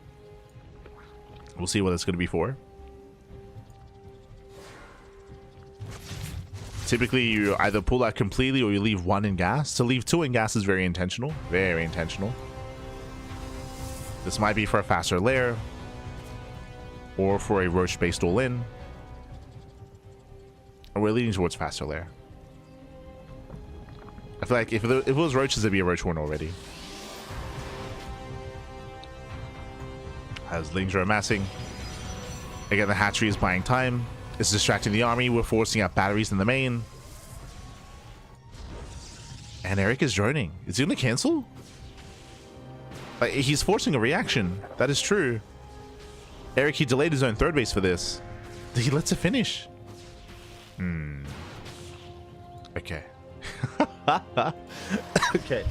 We'll see what it's going to be for. Typically, you either pull out completely or you leave 1 in gas. To leave 2 in gas is very intentional. Very intentional. This might be for a faster layer. or for a roach based all in. Or we're leaning towards faster lair. I feel like if it was roaches, there'd be a roach one already. As lings are amassing. Again, the hatchery is buying time. It's distracting the army. We're forcing out batteries in the main. And Erik is droning. Is he going to cancel? Like, he's forcing a reaction. That is true. Erik, he delayed his own third base for this. He lets it finish. Okay. Okay.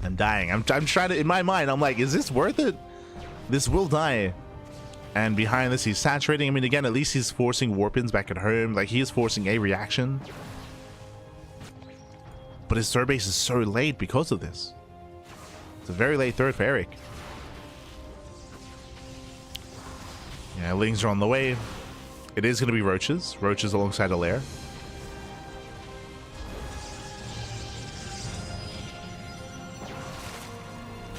I'm dying. I'm trying to, in my mind, I'm like, is this worth it? This will die. And behind this, he's saturating. I mean, again, at least he's forcing warp-ins back at home. Like, he is forcing a reaction. But his third base is so late because of this. It's a very late third for Erik. Yeah, lings are on the way. It is going to be roaches. Roaches alongside a lair.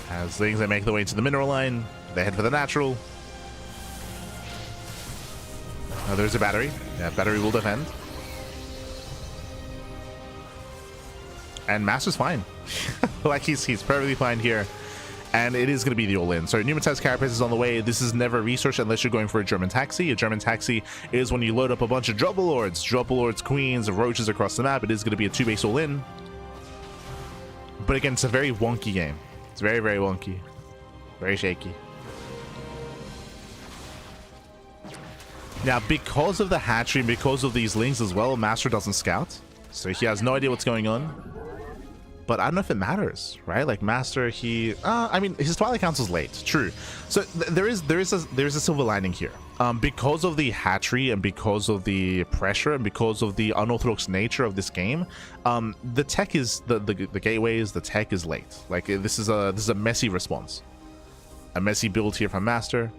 As lings, they make their way to the mineral line. They head for the natural. Oh, there's a battery. Yeah, battery will defend. And MasTeR's fine. Like, he's perfectly fine here. And it is going to be the all-in. So Pneumatized Carapace is on the way. This is never research unless you're going for a German taxi. A German taxi is when you load up a bunch of Drupal Lords, Queens, roaches across the map. It is going to be a 2-base all-in. But again, it's a very wonky game. It's very, very wonky. Very shaky. Now, because of the hatchery and because of these lings as well, MasTeR doesn't scout. So he has no idea what's going on. But I don't know if it matters, right? Like MasTeR, he, I mean, his Twilight Council's late, true. So there is a silver lining here. Because of the hatchery and because of the pressure and because of the unorthodox nature of this game, the tech is the gateways, the tech is late. Like this is a messy response, a messy build here from MasTeR.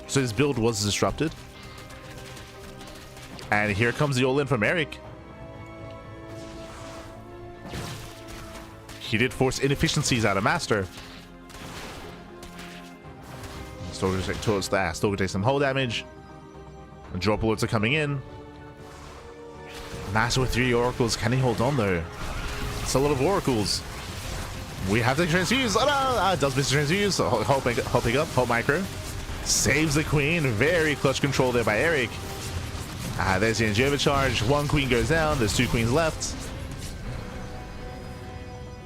So his build was disrupted, and here comes the all-in from Erik. He did force inefficiencies out of MasTeR. Still takes some hull damage. The drop alerts are coming in. MasTeR with 3 oracles. Can he hold on though? It's a lot of oracles. We have to transfuse. Oh no! Does miss transfuse. Hopping up. Hold micro. Saves the queen. Very clutch control there by Erik. There's the energy overcharge. 1 queen goes down. There's 2 queens left.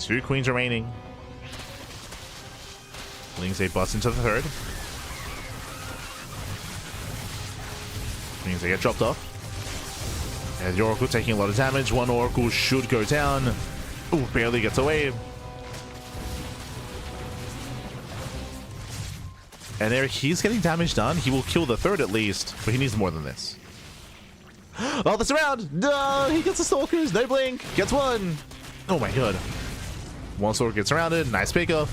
2 queens remaining. Lings, they bust into the third. Means they get dropped off. And the oracle taking a lot of damage. 1 oracle should go down. Ooh, barely gets away. And Erik, he's getting damage done. He will kill the third at least, but he needs more than this. Oh, that's around! No, he gets the stalkers. No blink. Gets 1. Oh my god. 1 sword gets surrounded. Nice pickoff.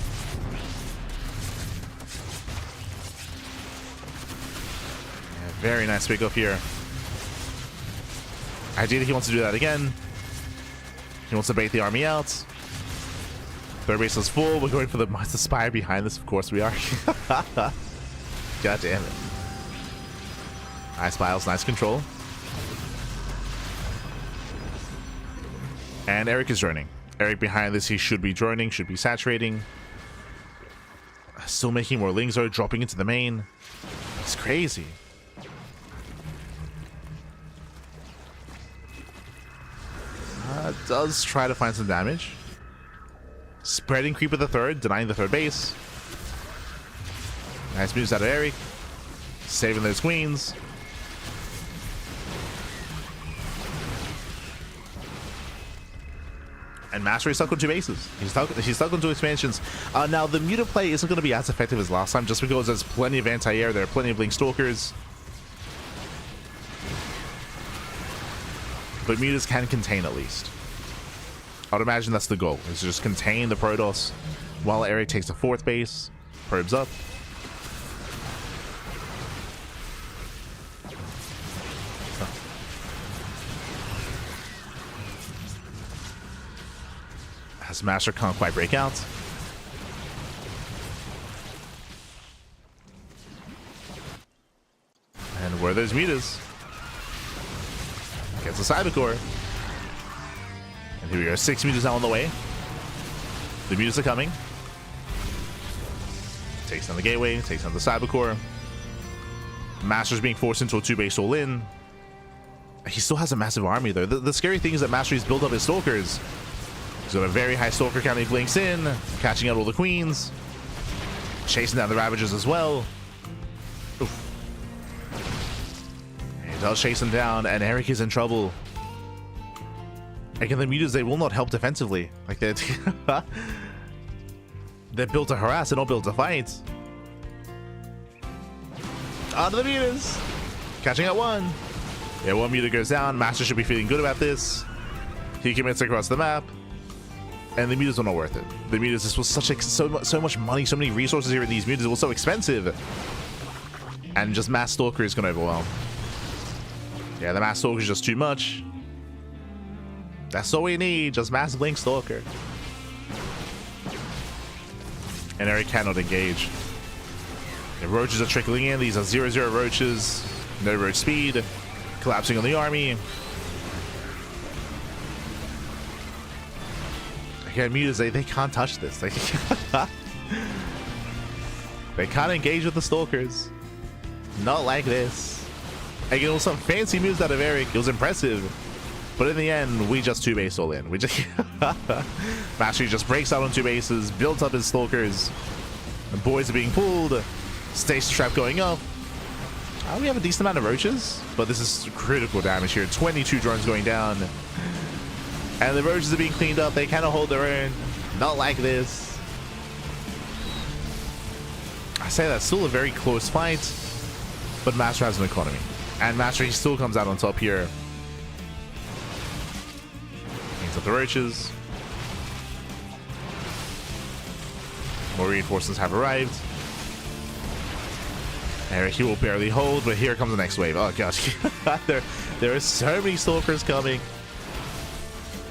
Yeah, very nice pickoff here. Ideally, he wants to do that again. He wants to bait the army out. Third base is full. We're going for the spire behind this. Of course we are. God damn it. Nice piles. Nice control. And Erik is droning. Erik behind this, he should be droning, should be saturating. Still making more lings though, dropping into the main. It's crazy. Does try to find some damage. Spreading creep at the third, denying the third base. Nice moves out of Erik. Saving those queens. And MasTeR is stuck on 2 bases. He's stuck on 2 expansions. Now, the muted play isn't going to be as effective as last time just because there's plenty of anti-air. There are plenty of Blink Stalkers. But mutas can contain at least. I would imagine that's the goal, is to just contain the Protoss while Erik takes the 4th base, probes up. As MasTeR can't quite break out. Where are those mutas? Gets a cybercore. And here we go. 6 mutas now on the way. The mutas are coming. Takes down the gateway. Takes down the cybercore. MasTeR's being forced into a 2-base all-in. He still has a massive army though. The scary thing is that MasTeR's built up his stalkers. He's got a very high stalker count. He blinks in, catching out all the queens, chasing down the Ravagers as well. Oof. He does chase him down, and Erik is in trouble. Again, the mutas, they will not help defensively. Like they're they're built to harass, they're not built to fight. Onto the mutas, catching out one. Yeah, one muta goes down. MasTeR should be feeling good about this. He commits across the map. And the mutas are not worth it. The mutas, this was so much money, so many resources here in these mutas. It was so expensive. And just Mass Stalker is going to overwhelm. Yeah, the Mass Stalker is just too much. That's all we need, just Mass Blink Stalker. And Erik cannot engage. The roaches are trickling in. These are 0-0 roaches. No roach speed. Collapsing on the army. Again, mutas, they can't touch this. They can't engage with the stalkers. Not like this. Again, it was some fancy moves out of Erik. It was impressive. But in the end, we just 2-base all in. We just MasTeR just breaks out on 2 bases, builds up his stalkers. The boys are being pulled. Stasis trap going up. We have a decent amount of roaches, but this is critical damage here. 22 drones going down. And the roaches are being cleaned up. They cannot hold their own. Not like this. I say that's still a very close fight, but MasTeR has an economy. And MasTeR, he still comes out on top here. Cleans up the roaches. More reinforcements have arrived. Erik, he will barely hold, but here comes the next wave. Oh gosh, there are so many stalkers coming.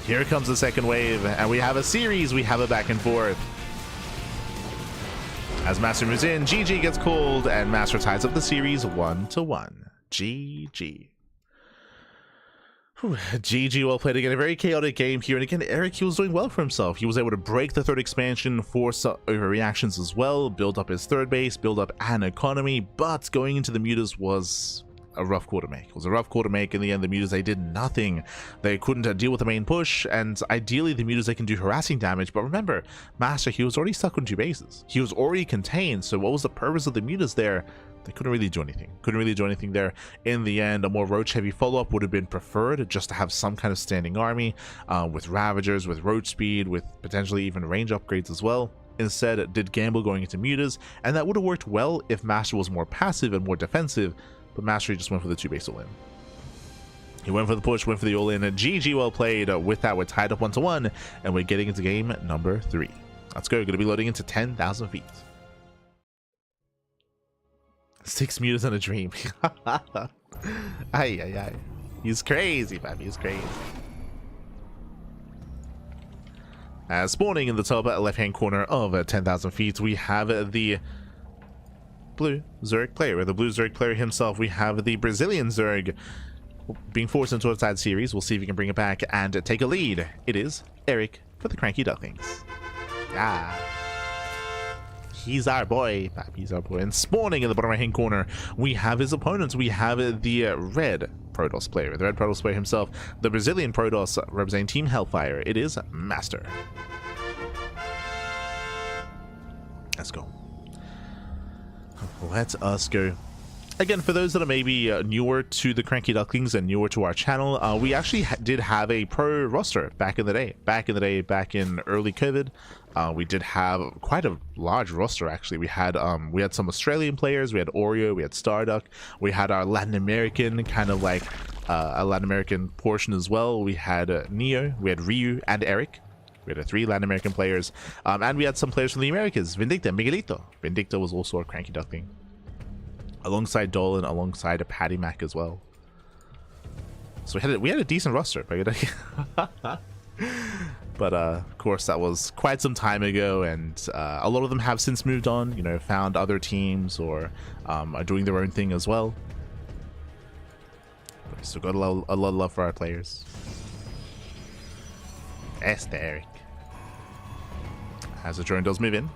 Here comes the second wave, and we have a series. We have a back and forth. As MasTeR moves in, GG gets called, and MasTeR ties up the series 1-1. GG. GG, well played again. A very chaotic game here, and again, Erik, he was doing well for himself. He was able to break the 3rd expansion, force overreactions as well, build up his 3rd base, build up an economy, but going into the mutas was a rough call to make. It was a rough call to make. In the end, the mutas, they did nothing. They couldn't deal with the main push, and ideally the mutas, they can do harassing damage, but remember, MasTeR, he was already stuck on 2 bases. He was already contained, so what was the purpose of the mutas there? They couldn't really do anything. Couldn't really do anything there. In the end, a more roach-heavy follow-up would have been preferred, just to have some kind of standing army, with Ravagers, with roach speed, with potentially even range upgrades as well. Instead, did gamble going into mutas, and that would have worked well if MasTeR was more passive and more defensive, but MasTeR just went for the 2-base all-in. He went for the push, went for the all-in, and GG, well played. With that, we're tied up 1-1, and we're getting into game number 3. Let's go. Going to be loading into 10,000 feet. 6 mutas in a dream. Ay. He's crazy, man. He's crazy. Spawning in the top left-hand corner of 10,000 feet, we have the blue Zerg player. With the blue Zerg player himself, we have the Brazilian Zerg being forced into a side series. We'll see if he can bring it back and take a lead. It is Erik for the CranKy Ducklings. Yeah. He's our boy, he's our boy. And spawning in the bottom right-hand corner, we have his opponents. We have the red Protoss player, the red Protoss player himself, the Brazilian Protoss representing Team Hellfire. It is MasTeR. Let's go. Let us go. Again, for those that are maybe newer to the CranKy Ducklings and newer to our channel, we actually did have a pro roster back in the day. Back in early COVID, we did have quite a large roster. Actually, we had some Australian players, we had Oreo, we had Starduck, we had our Latin American kind of like a Latin American portion as well. We had Neo, we had Ryu, and Erik. We had 3 Latin American players, and we had some players from the Americas. Vindicta, Miguelito. Vindicta was also a CranKy Duckling, alongside Dolan, alongside a Patty Mac as well. So we had a decent roster, but of course that was quite some time ago, and a lot of them have since moved on, you know, found other teams or are doing their own thing as well. Still got a lot of love for our players. MasTeR Erik. As the drone does move in.